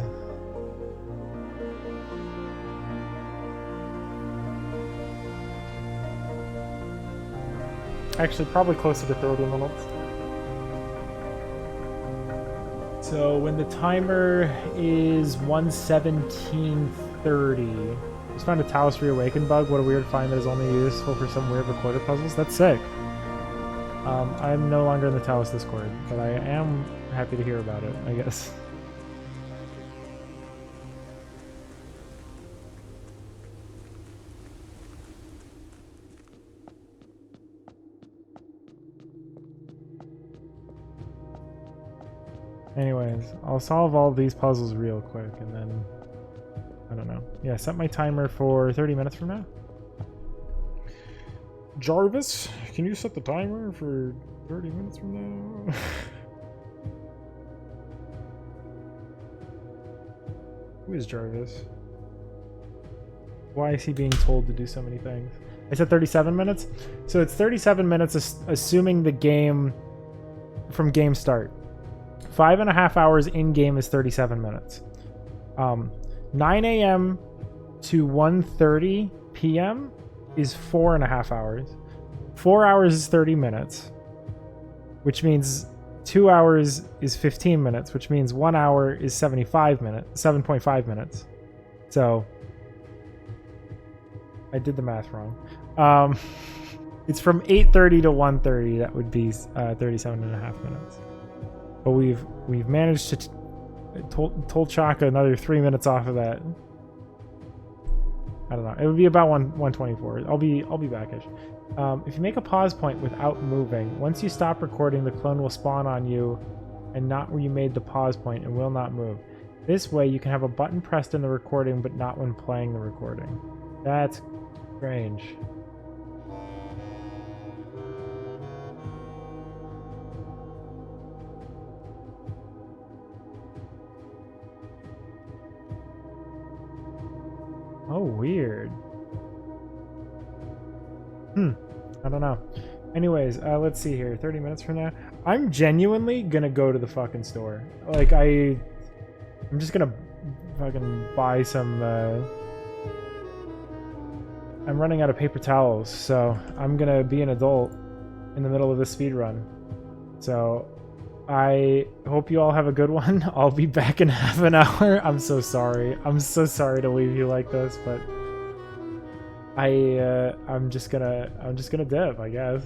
Actually, probably closer to 30 minutes. So when the timer is 1:17:30, just found a Talos Reawakened bug. What a weird find that is only useful for some weird recorder puzzles. That's sick. I'm no longer in the Talos Discord, but I am happy to hear about it, I guess. Anyways, I'll solve all these puzzles real quick, and then, I don't know. Yeah, set my timer for 30 minutes from now. Jarvis, can you set the timer for 30 minutes from now? Who is Jarvis? Why is he being told to do so many things? I said 37 minutes? So it's 37 minutes assuming the game from game start. 5.5 hours in-game is 37 minutes. 9 a.m. to 1:30 p.m. is 4.5 hours. 4 hours is 30 minutes, which means 2 hours is 15 minutes, which means 1 hour is 7.5 minutes. So I did the math wrong. It's from 8:30 to 1:30. That would be 37.5 minutes. But we've managed to told Chaka another 3 minutes off of that. I don't know. It would be about 1:24. I'll be backish. If you make a pause point without moving, once you stop recording, the clone will spawn on you and not where you made the pause point and will not move. This way, you can have a button pressed in the recording, but not when playing the recording. That's strange. Oh, weird. I don't know. Anyways, let's see here. 30 minutes from now, I'm genuinely gonna go to the fucking store. Like, I'm just gonna fucking buy some, I'm running out of paper towels, so I'm gonna be an adult in the middle of the speed run. So, I hope you all have a good one. I'll be back in half an hour. I'm so sorry. I'm so sorry to leave you like this, but I'm just gonna dip, I guess.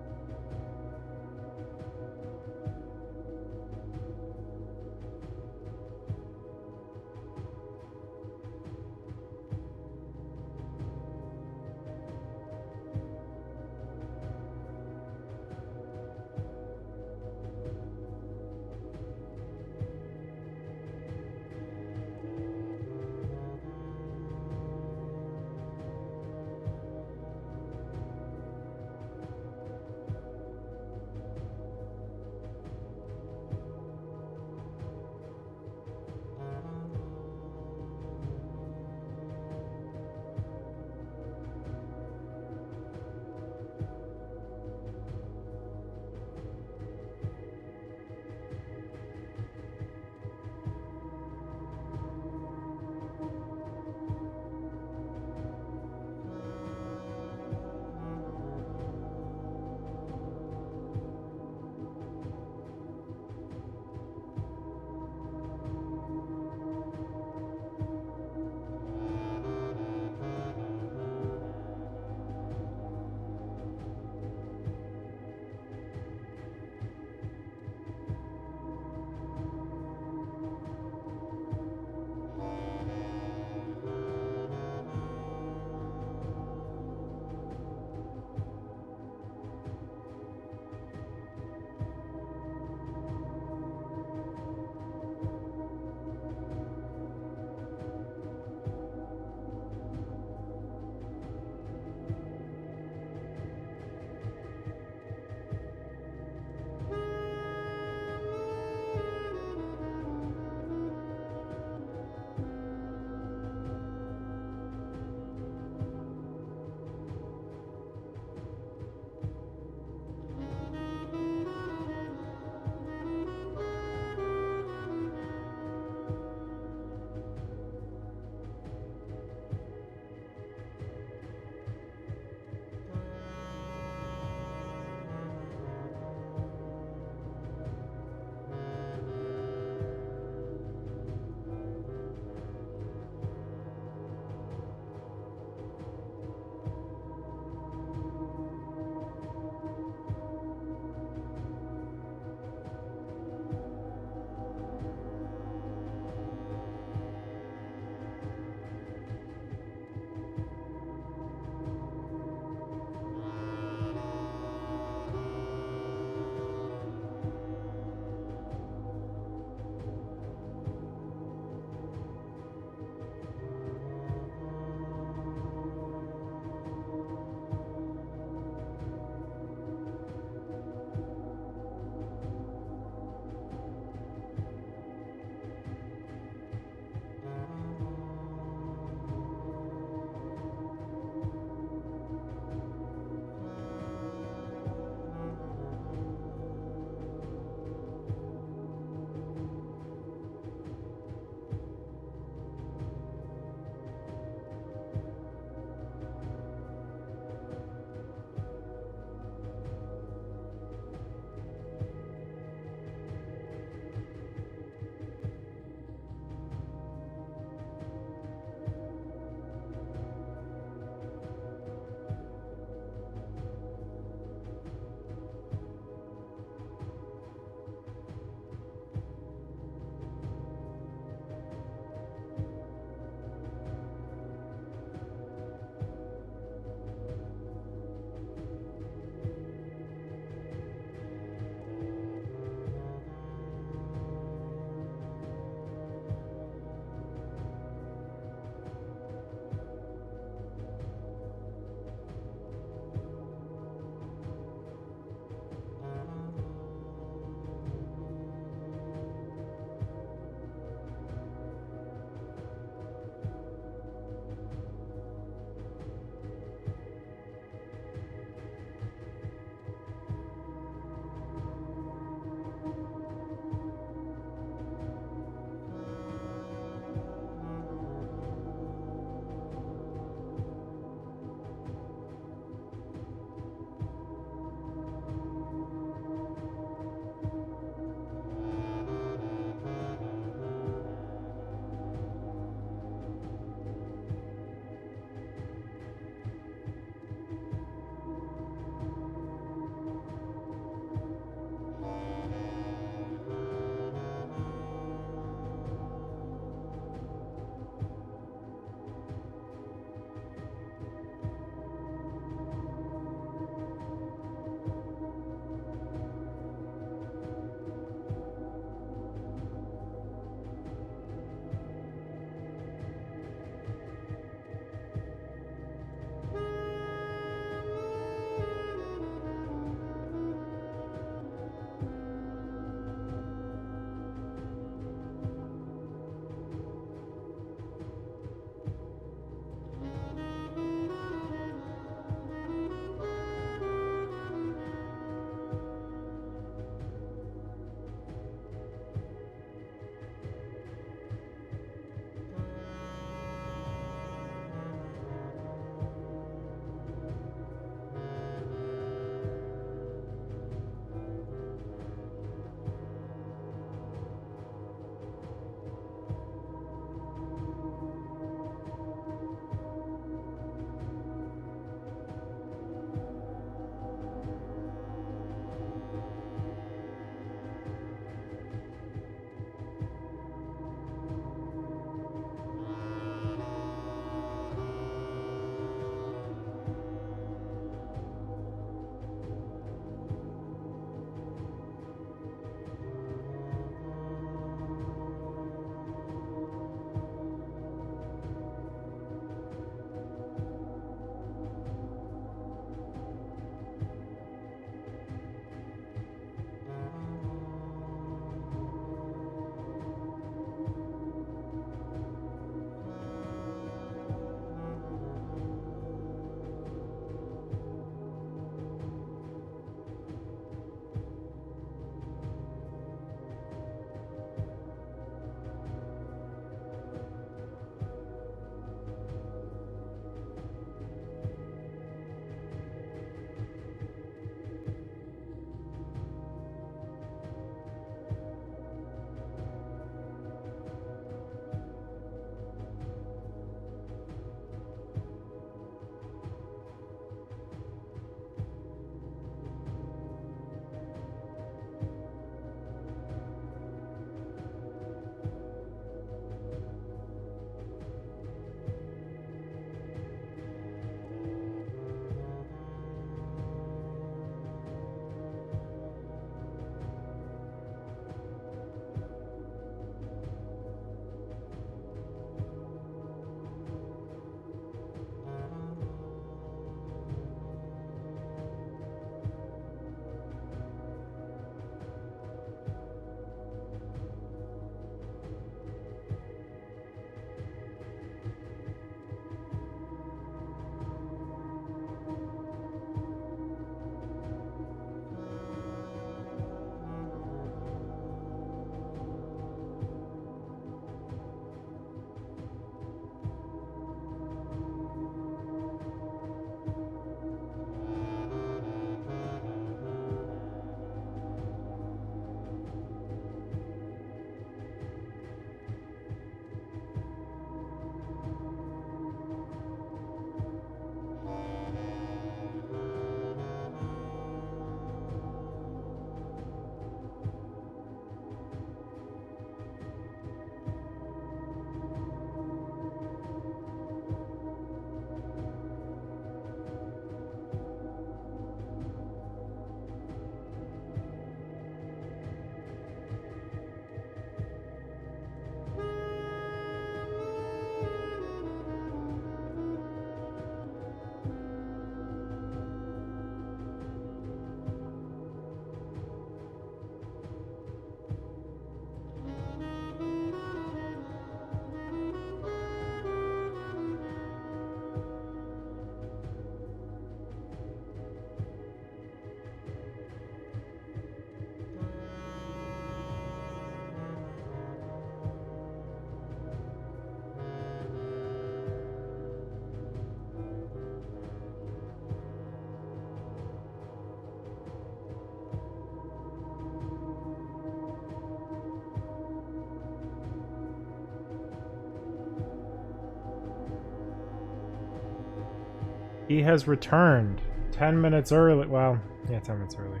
He has returned 10 minutes early. Well, yeah, 10 minutes early.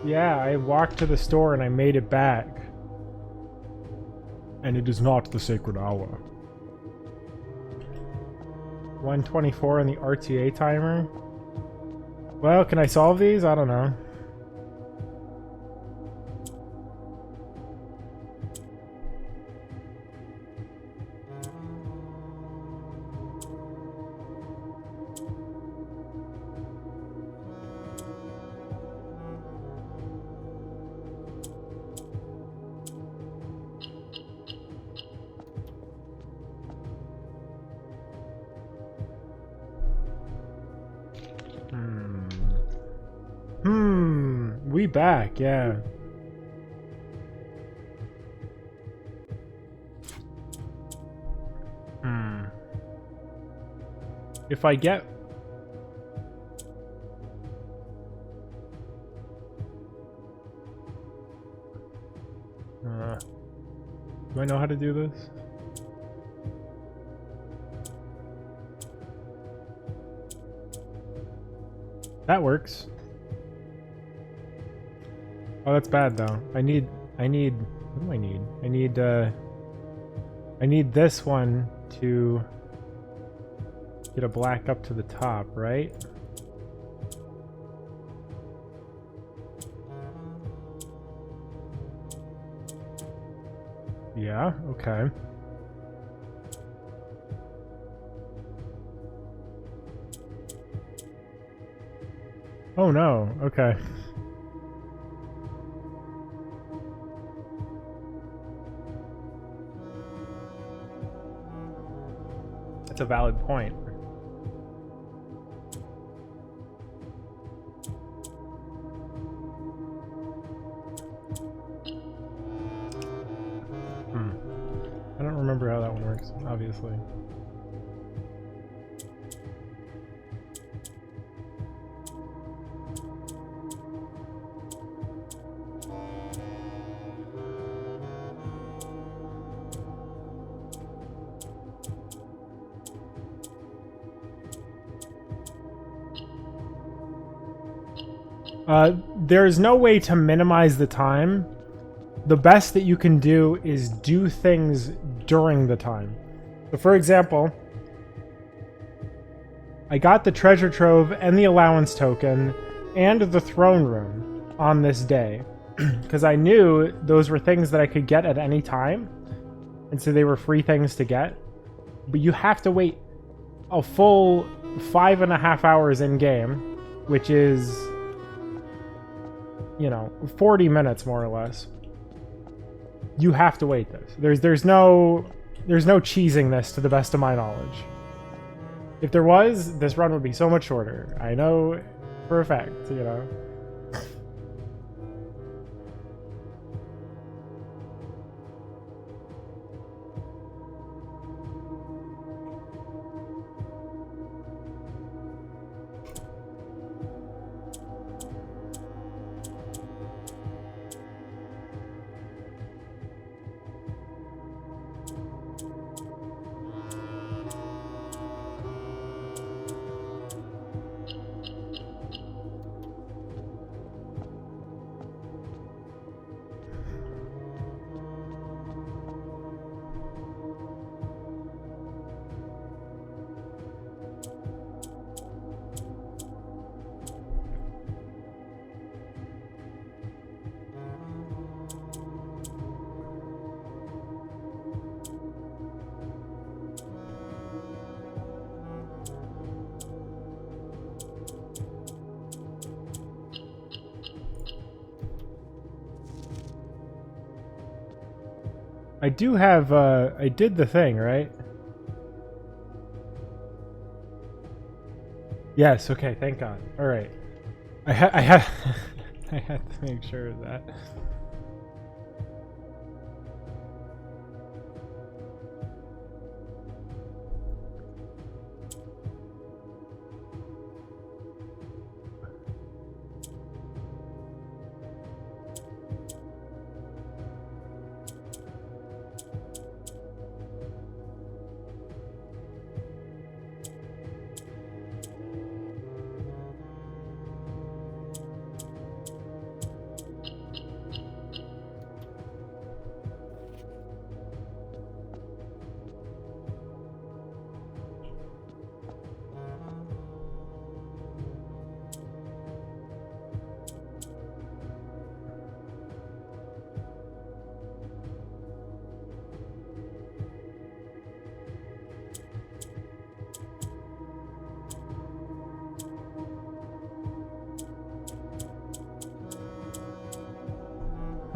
Yeah, I walked to the store and I made it back. And it is not the sacred hour. 124 on the RTA timer. Well, can I solve these? I don't know. We back, yeah. If I get... do I know how to do this? That works. Oh, that's bad though. I need, what do I need? I need this one to get a black up to the top, right? Yeah, okay. Oh no, okay. That's a valid point. I don't remember how that one works, obviously. There's no way to minimize the time. The best that you can do is do things during the time. So for example, I got the treasure trove and the allowance token and the throne room on this day because I knew those were things that I could get at any time, and so they were free things to get. But you have to wait a full 5.5 hours in game, which is, you know, 40 minutes more or less. You have to wait this. There's no cheesing this, to the best of my knowledge. If there was, this run would be so much shorter. I know for a fact, you know. I do have, I did the thing, right? Yes, okay, thank God. Alright. I had I had to make sure of that.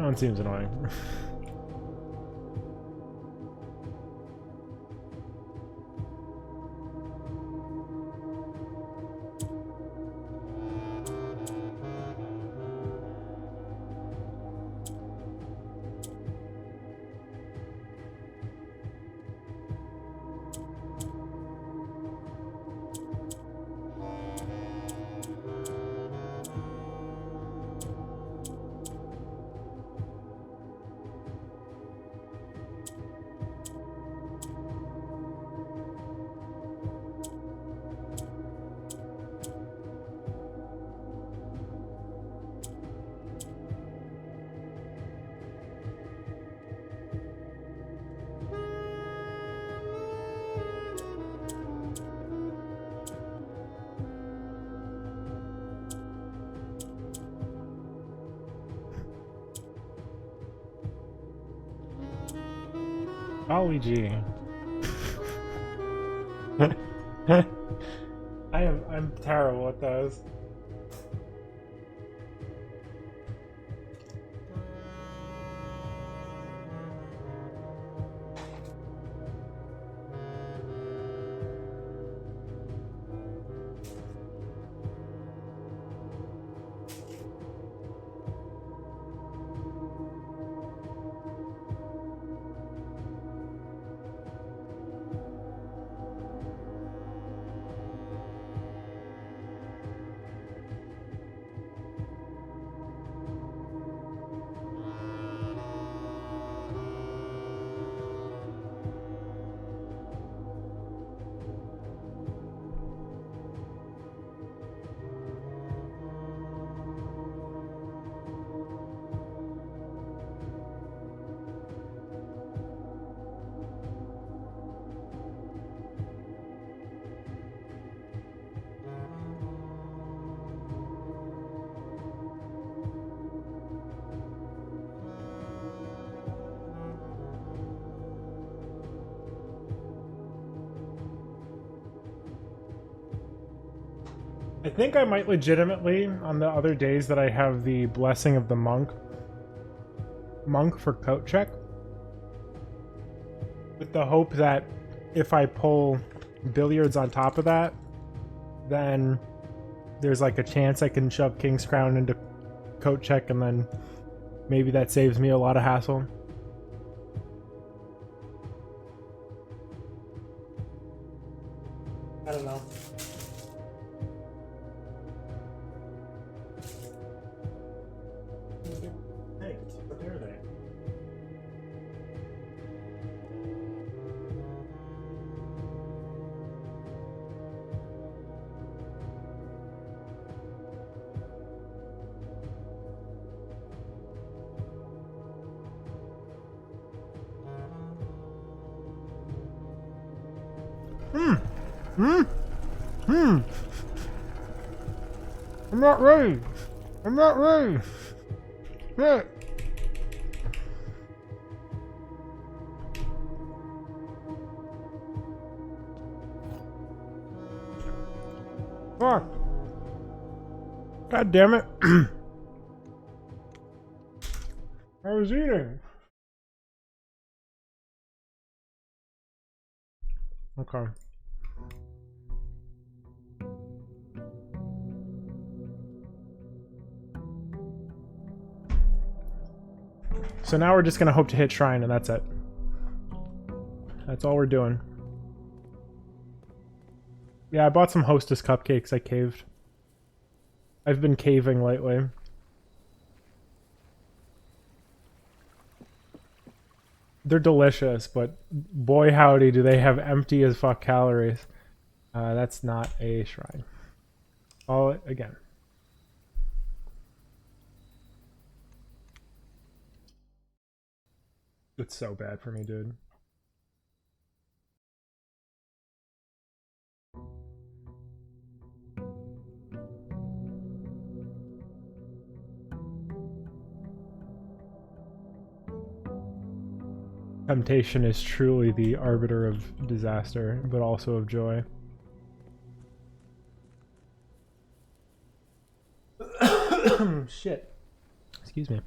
That one seems annoying. Golly gee. I'm terrible at those. I think I might legitimately, on the other days that I have the Blessing of the Monk for coat check, with the hope that if I pull Billiards on top of that, then there's like a chance I can shove King's Crown into coat check, and then maybe that saves me a lot of hassle. I don't know. Thanks. What are they? I'm not ready. I'm not ready. Yeah. Fuck. God damn it. I was eating. Okay. So now we're just gonna hope to hit Shrine, and that's it. That's all we're doing. Yeah, I bought some Hostess cupcakes. I caved. I've been caving lately. They're delicious, but boy howdy do they have empty as fuck calories. That's not a shrine. Oh, again. It's so bad for me, dude. Temptation is truly the arbiter of disaster, but also of joy. Shit. Excuse me.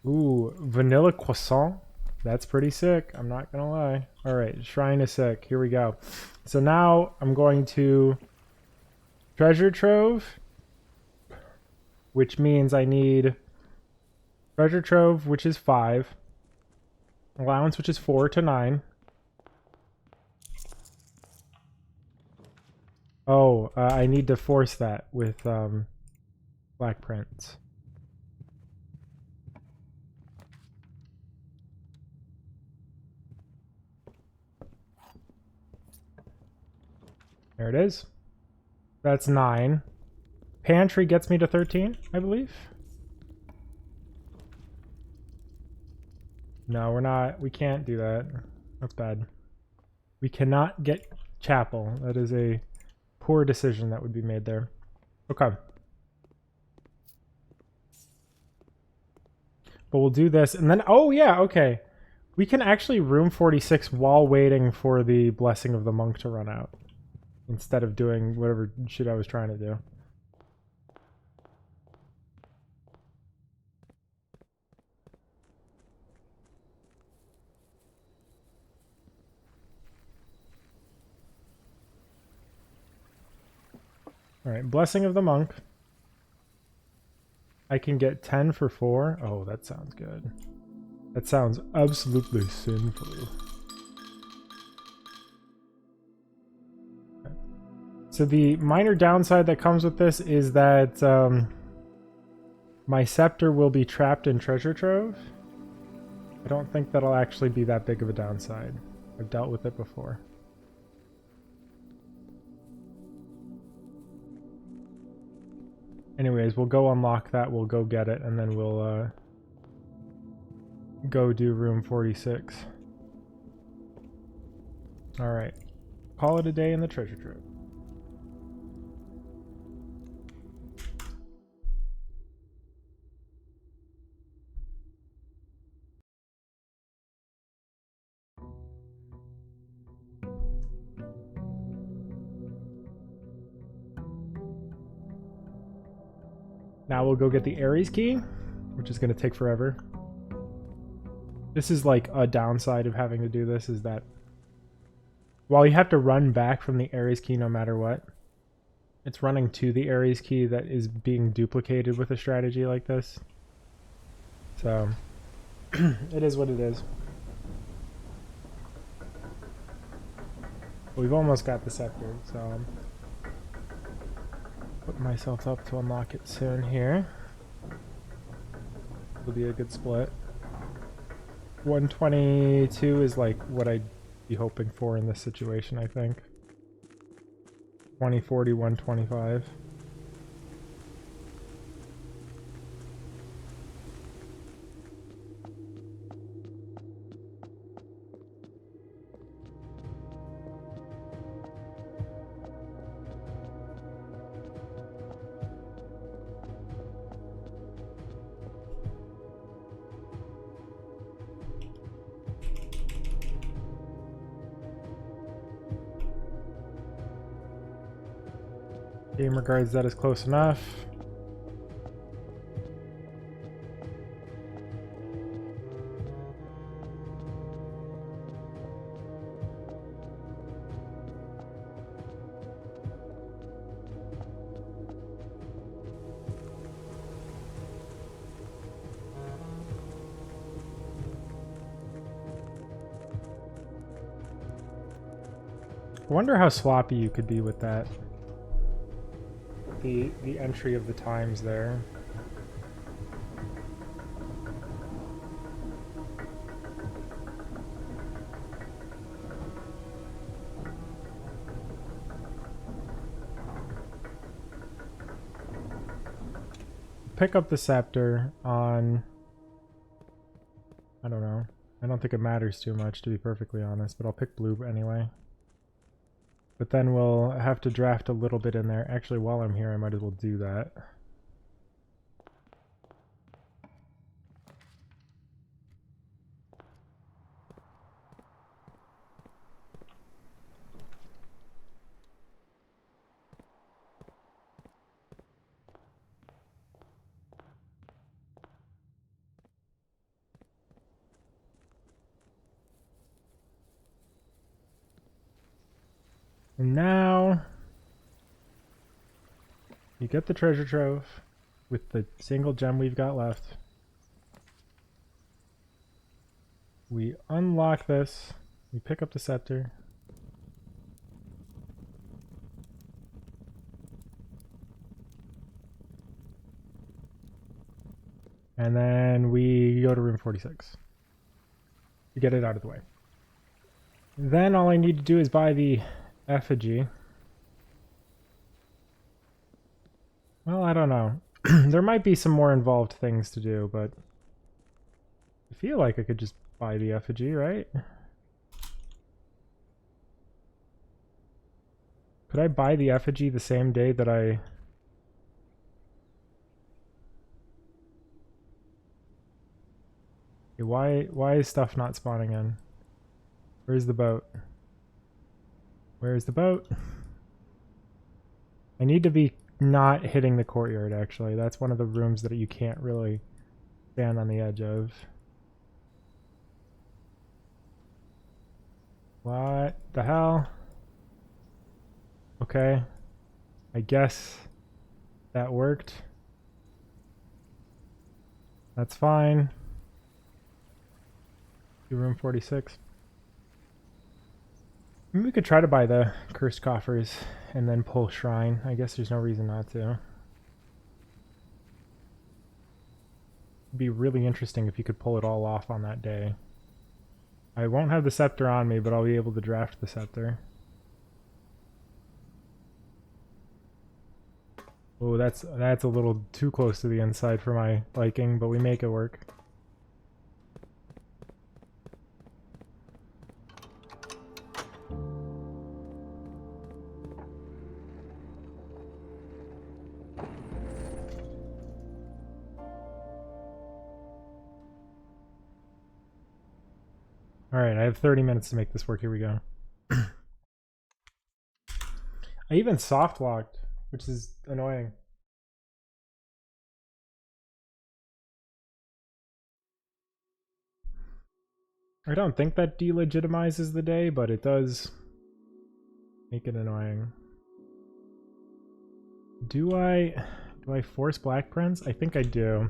Ooh, vanilla croissant. That's pretty sick. I'm not gonna lie. All right, shrine is sick. Here we go. So now I'm going to treasure trove, which means I need treasure trove, which is 5, allowance, which is 4 to 9. Oh, I need to force that with black prints. There it is. That's 9. Pantry gets me to 13, I believe. No, we're not. We can't do that. That's bad. We cannot get chapel. That is a poor decision that would be made there. Okay. But we'll do this. And then, oh yeah, okay. We can actually room 46 while waiting for the Blessing of the Monk to run out. Instead of doing whatever shit I was trying to do. Alright, Blessing of the Monk. I can get 10 for 4. Oh, that sounds good. That sounds absolutely sinful. So the minor downside that comes with this is that my scepter will be trapped in treasure trove. I don't think that'll actually be that big of a downside. I've dealt with it before. Anyways, we'll go unlock that, we'll go get it, and then we'll go do room 46. Alright. Call it a day in the treasure trove. Now we'll go get the Ares key, which is going to take forever. This is like a downside of having to do this, is that while you have to run back from the Ares key no matter what, it's running to the Ares key that is being duplicated with a strategy like this. So, it is what it is. But we've almost got the scepter, so put myself up to unlock it soon here. Will be a good split. 122 is like what I'd be hoping for in this situation, I think. 2040, 125. Game regards that as close enough. I wonder how sloppy you could be with that. The entry of the times there. Pick up the scepter on... I don't know. I don't think it matters too much, to be perfectly honest, but I'll pick blue anyway. But then we'll have to draft a little bit in there. Actually, while I'm here, I might as well do that. And now you get the treasure trove with the single gem we've got left. We unlock this. We pick up the scepter. And then we go to room 46 to get it out of the way. Then all I need to do is buy the effigy. Well, I don't know. There might be some more involved things to do, but I feel like I could just buy the effigy, right? Could I buy the effigy the same day that I... Why is stuff not spawning in? Where's the boat? Where's the boat? I need to be not hitting the courtyard, actually. That's one of the rooms that you can't really stand on the edge of. What the hell? Okay. I guess that worked. That's fine. To room 46. Maybe we could try to buy the cursed coffers and then pull shrine. I guess there's no reason not to. It'd be really interesting if you could pull it all off on that day. I won't have the scepter on me, but I'll be able to draft the scepter. Oh, that's a little too close to the inside for my liking, but we make it work. Alright, I have 30 minutes to make this work. Here we go. I even soft locked, which is annoying. I don't think that delegitimizes the day, but it does make it annoying. Do I force Black Prince? I think I do.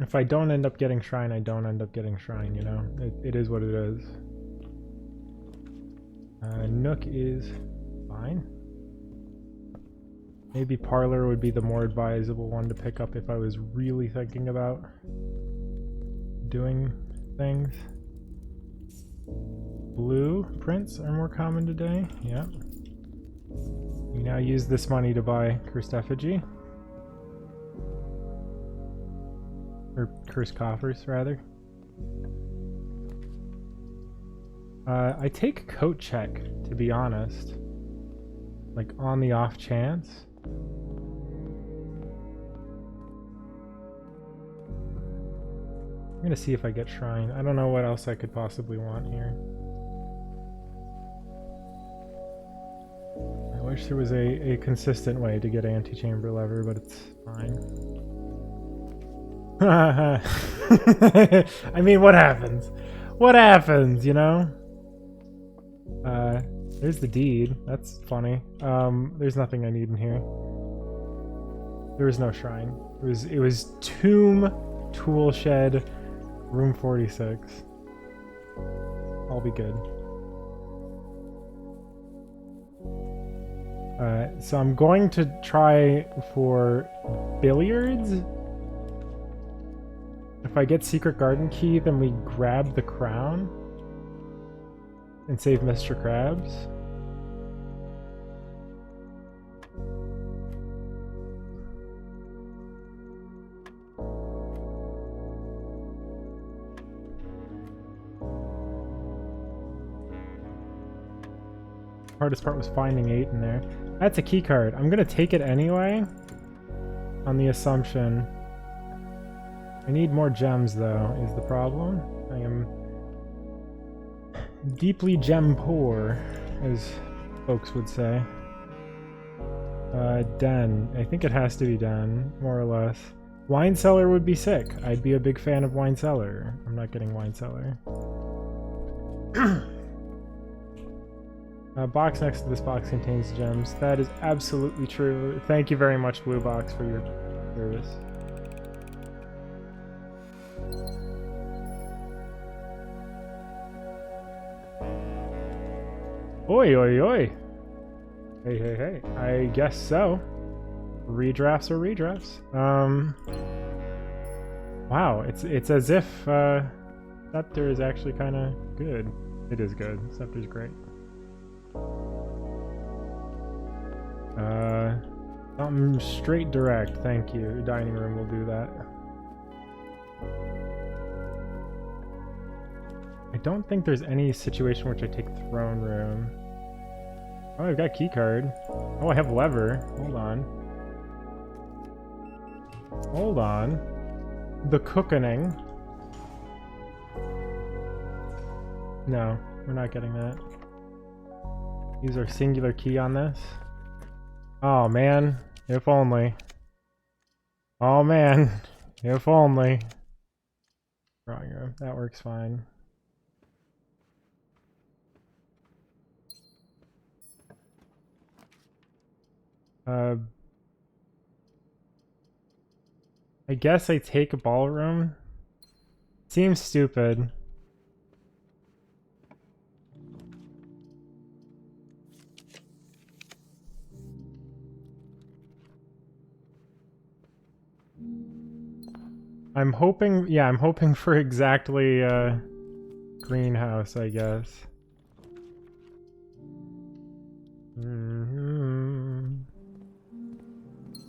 If I don't end up getting shrine, I don't end up getting shrine, you know? It is what it is. Nook is fine. Maybe Parlor would be the more advisable one to pick up if I was really thinking about doing things. Blueprints are more common today, yeah. We now use this money to buy Cursed Effigy. Or Cursed Coffers, rather. I take Coat Check, to be honest. Like, on the off chance. I'm gonna see if I get Shrine. I don't know what else I could possibly want here. I wish there was a consistent way to get Antechamber Lever, but it's fine. I mean, what happens? What happens, you know? There's the deed. That's funny. There's nothing I need in here. There was no shrine. It was Tomb, Tool Shed, Room 46. I'll be good. So I'm going to try for billiards. If I get Secret Garden Key, then we grab the crown and save Mr. Krabs. Hardest part was finding 8 in there. That's a key card. I'm gonna take it anyway, on the assumption. I need more gems, though, is the problem. I am deeply gem poor, as folks would say. Den. I think it has to be Den, more or less. Wine Cellar would be sick. I'd be a big fan of Wine Cellar. I'm not getting Wine Cellar. A box next to this box contains gems. That is absolutely true. Thank you very much, Blue Box, for your service. Oi, oi, oi. Hey, hey, hey. I guess so. Redrafts are redrafts. Wow, it's as if Scepter is actually kind of good. It is good. Scepter's great. Something straight direct. Thank you. Dining room will do that. I don't think there's any situation in which I take throne room. Oh, I've got keycard. Oh, I have lever. Hold on. Hold on. The cookening. No, we're not getting that. Use our singular key on this. Oh man, if only. Oh man, if only. Drawing room, that works fine. I guess I take a ballroom. Seems stupid. I'm hoping, yeah, I'm hoping for exactly greenhouse, I guess.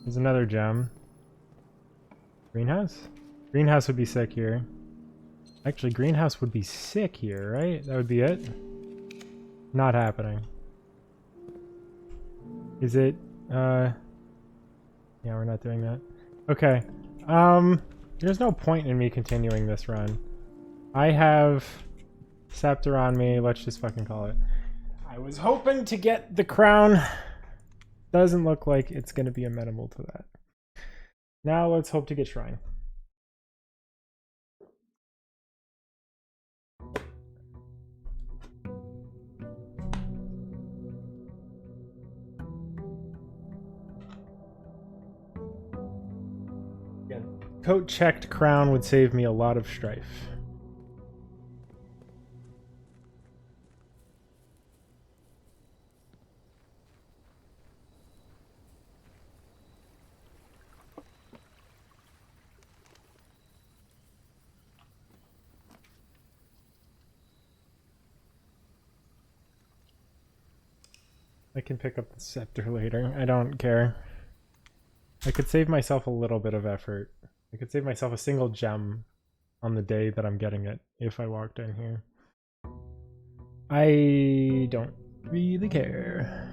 There's another gem. Greenhouse? Greenhouse would be sick here. Actually, greenhouse would be sick here, right? That would be it? Not happening. Is it, yeah, we're not doing that. Okay. There's no point in me continuing this run. I have Scepter on me. Let's just fucking call it. I was hoping to get the crown. Doesn't look like it's going to be amenable to that. Now let's hope to get Shrine. Again, coat checked crown would save me a lot of strife. I can pick up the scepter later. I don't care. I could save myself a little bit of effort. I could save myself a single gem on the day that I'm getting it if I walked in here. I don't really care.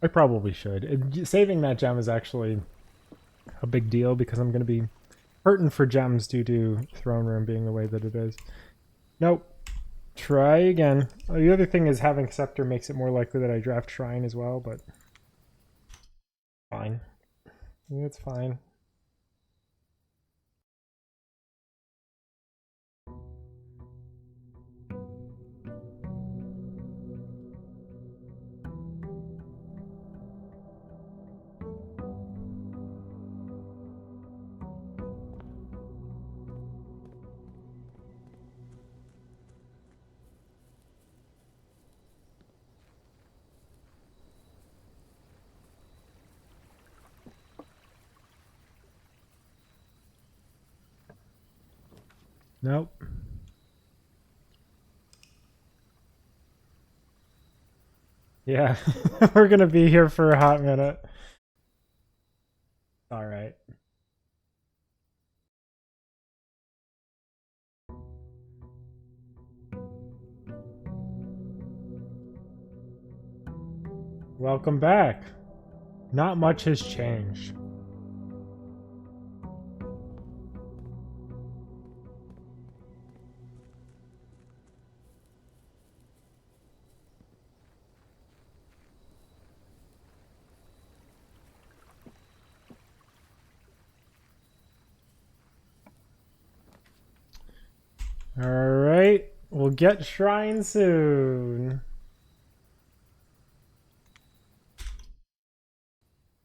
I probably should. Saving that gem is actually a big deal because I'm going to be hurting for gems due to throne room being the way that it is. Nope. Try again. The other thing is having Scepter makes it more likely that I draft Shrine as well, but fine. It's fine. Nope. Yeah, we're gonna be here for a hot minute. All right. Welcome back. Not much has changed. Alright, we'll get shrine soon.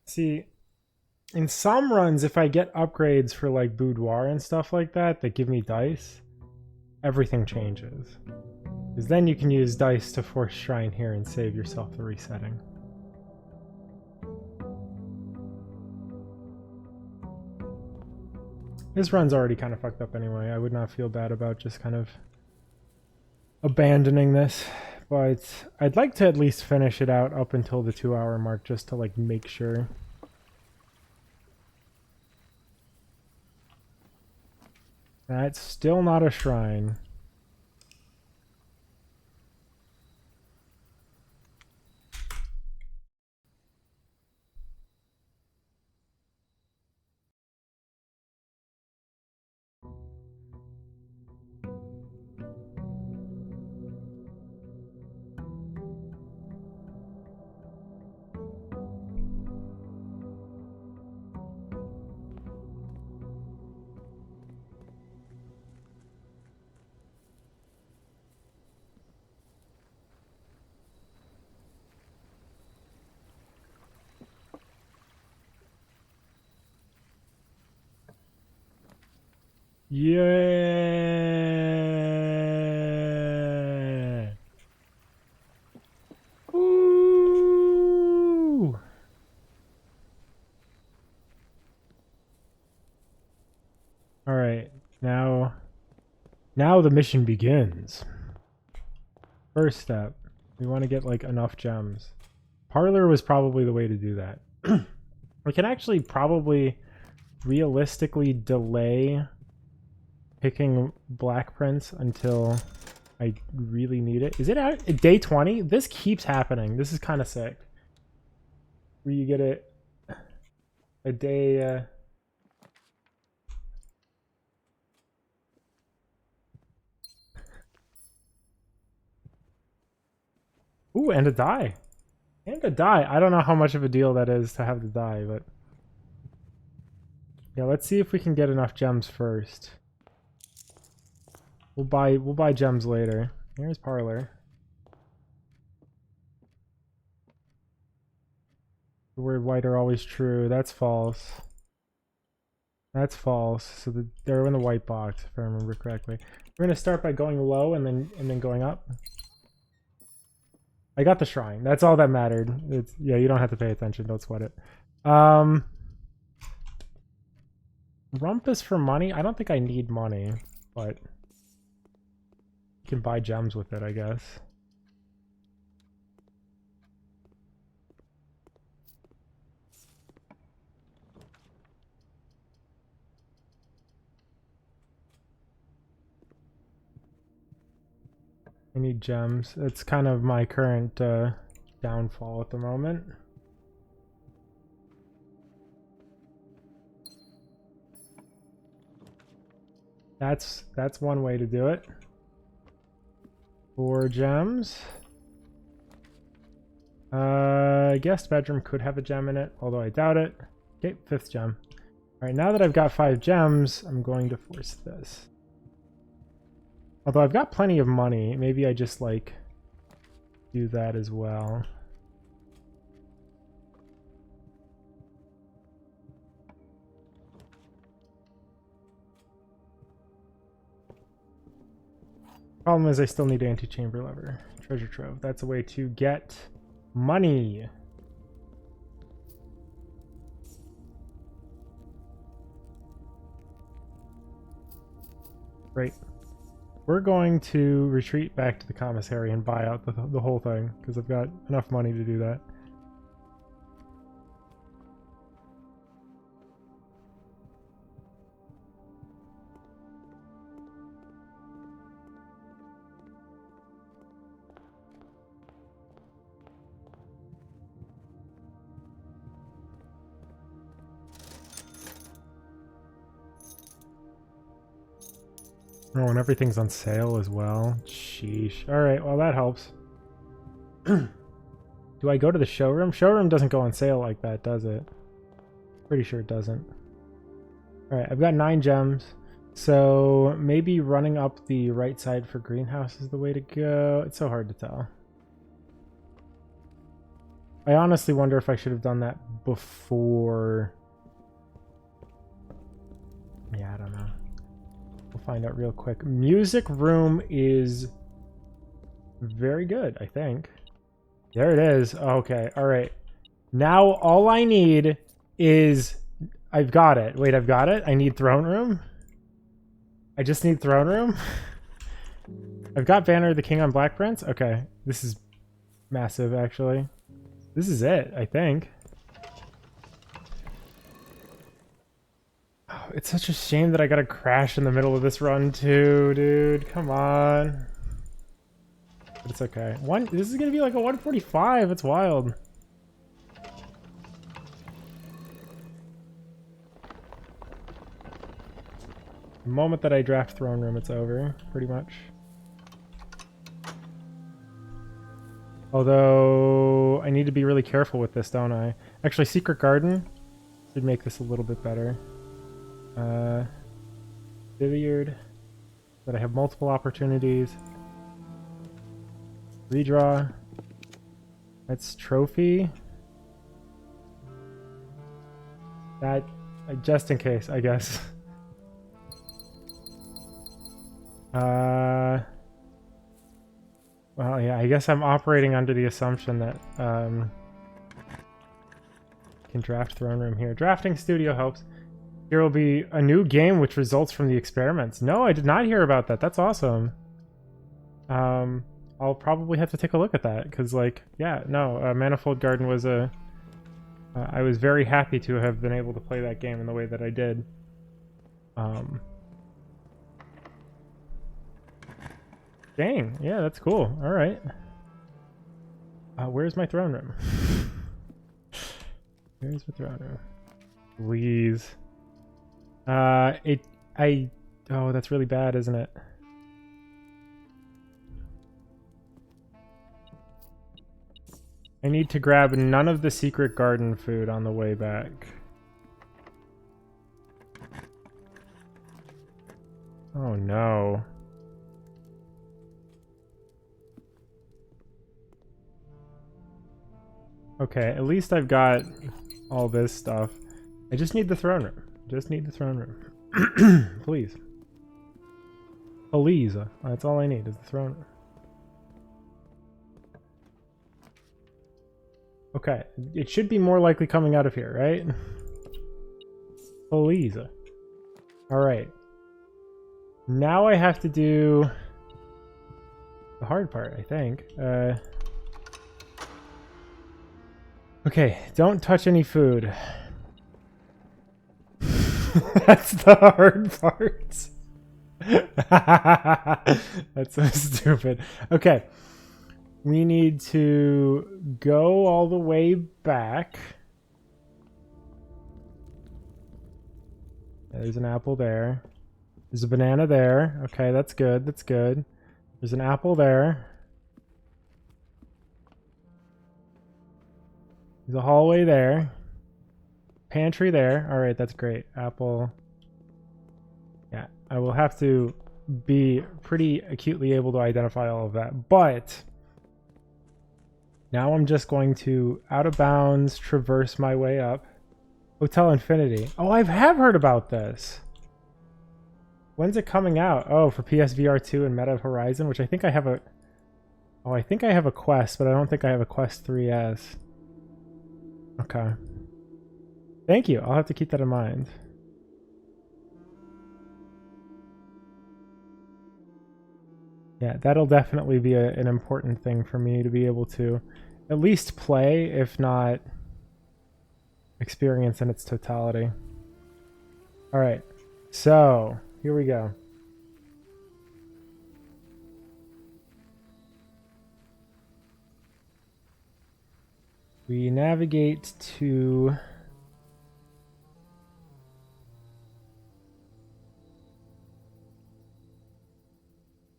See, in some runs, if I get upgrades for like boudoir and stuff like that that give me dice, everything changes. Because then you can use dice to force shrine here and save yourself the resetting. This run's already kind of fucked up anyway. I would not feel bad about just kind of abandoning this. But I'd like to at least finish it out up until the 2-hour mark just to like make sure. That's still not a shrine. Yeah. Ooh. All right. Now the mission begins. First step, we want to get like enough gems. Parlor was probably the way to do that. We can actually probably realistically delay picking Black Prince until I really need it. Is it out day 20? This keeps happening. This is kind of sick. Where you get it a day Ooh, and a die. And a die. I don't know how much of a deal that is to have the die, but yeah, let's see if we can get enough gems first. We'll buy gems later. Here's Parlor. The word white are always true. That's false. That's false. So they're in the white box, if I remember correctly. We're gonna start by going low and then going up. I got the shrine. That's all that mattered. Yeah, you don't have to pay attention. Don't sweat it. Rumpus for money? I don't think I need money, but you can buy gems with it, I guess. I need gems. It's kind of my current downfall at the moment. That's one way to do it. 4 gems. Guest bedroom could have a gem in it, although I doubt it. Okay, 5th gem. Alright, now that I've got 5 gems, I'm going to force this. Although I've got plenty of money, maybe I just like do that as well. Problem is I still need antechamber lever. Treasure trove. That's a way to get money. Great. We're going to retreat back to the commissary and buy out the whole thing, because I've got enough money to do that. Oh, and everything's on sale as well. Sheesh. Alright, well that helps. Do I go to the showroom? Showroom doesn't go on sale like that, does it? Pretty sure it doesn't. Alright, I've got 9 gems. So maybe running up the right side for greenhouse is the way to go. It's so hard to tell. I honestly wonder if I should have done that before. Yeah, I don't know. We'll find out real quick. Music room is very good, I think. There it is. Okay, all right. Now all I need is... I've got it. Wait, I've got it? I need throne room? I just need throne room? I've got Banner of the King on Black Prince? Okay, this is massive, actually. This is it, I think. Oh, it's such a shame that I gotta crash in the middle of this run, too, dude. Come on. But it's okay. This is gonna be like a 145. It's wild. The moment that I draft throne room, it's over, pretty much. Although, I need to be really careful with this, don't I? Actually, Secret Garden should make this a little bit better. Viviard. That I have multiple opportunities. Redraw. That's Trophy. That, just in case, I guess. Well, yeah, I guess I'm operating under the assumption that can draft throne room here. Drafting studio helps. Here will be a new game which results from the experiments. No, I did not hear about that. That's awesome. I'll probably have to take a look at that because, like, yeah, no, Manifold Garden was a... I was very happy to have been able to play that game in the way that I did. Dang, yeah, that's cool. All right. Where's my throne room? Where's my throne room? Please. Oh, that's really bad, isn't it? I need to grab none of the Secret Garden food on the way back. Oh no. Okay, at least I've got all this stuff. I just need the throne room. Just need the throne room. Please. Please. That's all I need is the throne room. Okay, it should be more likely coming out of here, right? Please. Alright. Now I have to do the hard part, I think. Okay, don't touch any food. That's the hard part. That's so stupid. Okay. We need to go all the way back. There's an apple there. There's a banana there. Okay, that's good. That's good. There's an apple there. There's a hallway there. Pantry there. All right, that's great. Apple. Yeah, I will have to be pretty acutely able to identify all of that. But now I'm just going to, out of bounds, traverse my way up. Hotel Infinity. Oh, I have heard about this. When's it coming out? Oh, for PSVR 2 and Meta Horizon, which I think I have a... Oh, I think I have a Quest, but I don't think I have a Quest 3S. Okay. Thank you. I'll have to keep that in mind. Yeah, that'll definitely be an important thing for me to be able to at least play, if not experience in its totality. All right, so here we go. We navigate to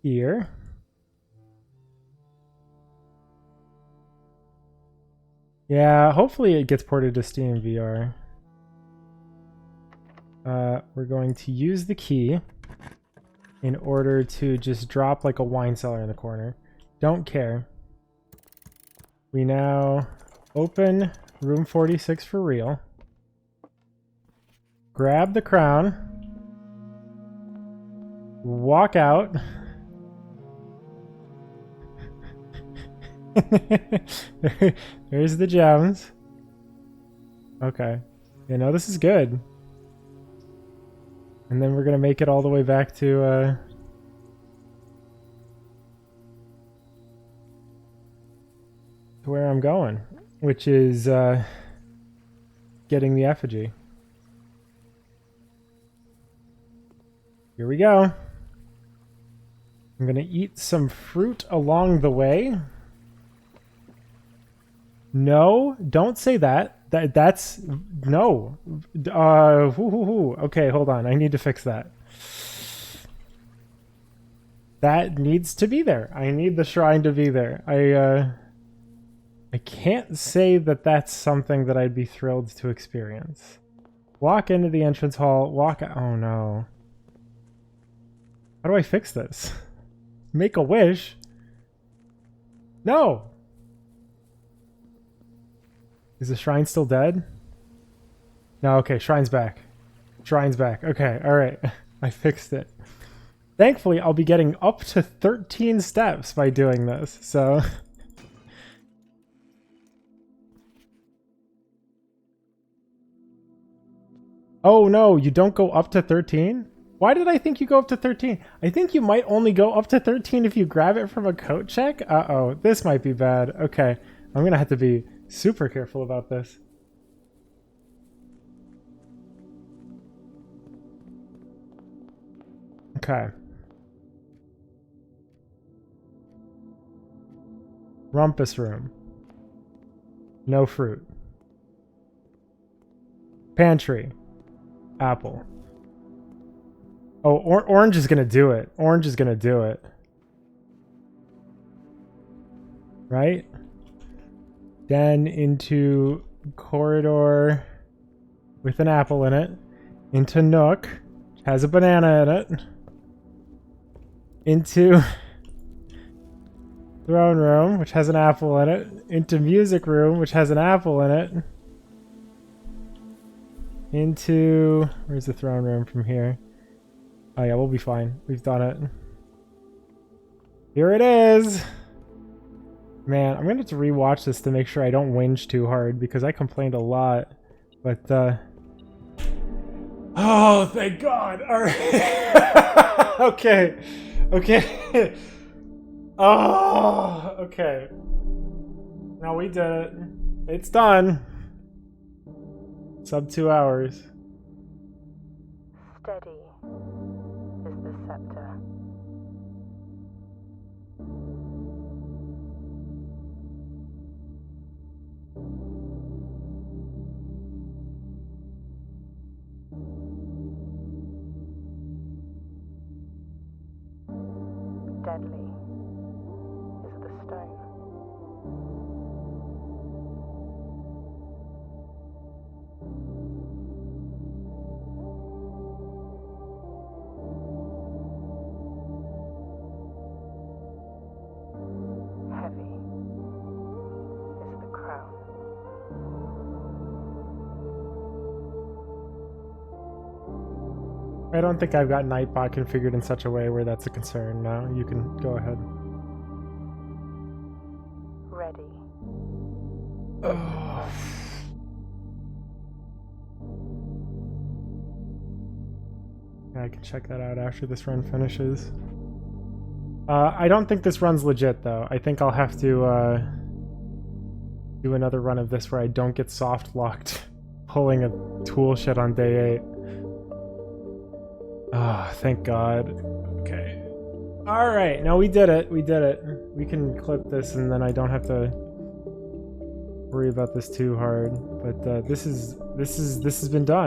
here. Yeah, hopefully it gets ported to Steam VR. We're going to use the key. in order to just drop like a wine cellar in the corner. Don't care. We now open room 46 for real. Grab the crown. Walk out. There's the gems. Okay. You know, this is good. And then we're gonna make it all the way back to where I'm going, which is getting the effigy. Here we go. I'm gonna eat some fruit along the way. No, don't say that. That's no. Okay, hold on. I need to fix that. That needs to be there. I need the shrine to be there. I can't say that that's something that I'd be thrilled to experience. Walk into the entrance hall. Walk out. Oh no. How do I fix this? Make a wish? No! Is the shrine still dead? No, okay, shrine's back. Shrine's back. Okay, alright. I fixed it. Thankfully, I'll be getting up to 13 steps by doing this, so... Oh no, you don't go up to 13? Why did I think you go up to 13? I think you might only go up to 13 if you grab it from a coat check? Uh-oh, this might be bad. Okay, I'm gonna have to be super careful about this. Okay. Rumpus room. No fruit. Pantry. Apple. Oh, orange is gonna do it. Orange is gonna do it. Right? Then into corridor with an apple in it. Into nook, which has a banana in it. Into throne room, which has an apple in it. Into music room, which has an apple in it. Into... Where's the throne room from here? Oh yeah, we'll be fine. We've done it. Here it is! Man, I'm gonna have to rewatch this to make sure I don't whinge too hard, because I complained a lot. But, oh, thank God! Alright. Okay. Okay. Oh, okay. Now we did it. It's done. Sub 2 hours. Steady is the scepter. Deadly is the stone. Heavy is the crown. I don't think I've got Nightbot configured in such a way where that's a concern. No, you can go ahead. Ready. Oh. Yeah, I can check that out after this run finishes. I don't think this run's legit, though. I think I'll have to do another run of this where I don't get soft locked pulling a tool shed on day 8. Ah, oh, thank God. Okay. Alright, now we did it. We did it. We can clip this and then I don't have to worry about this too hard. But this has been done.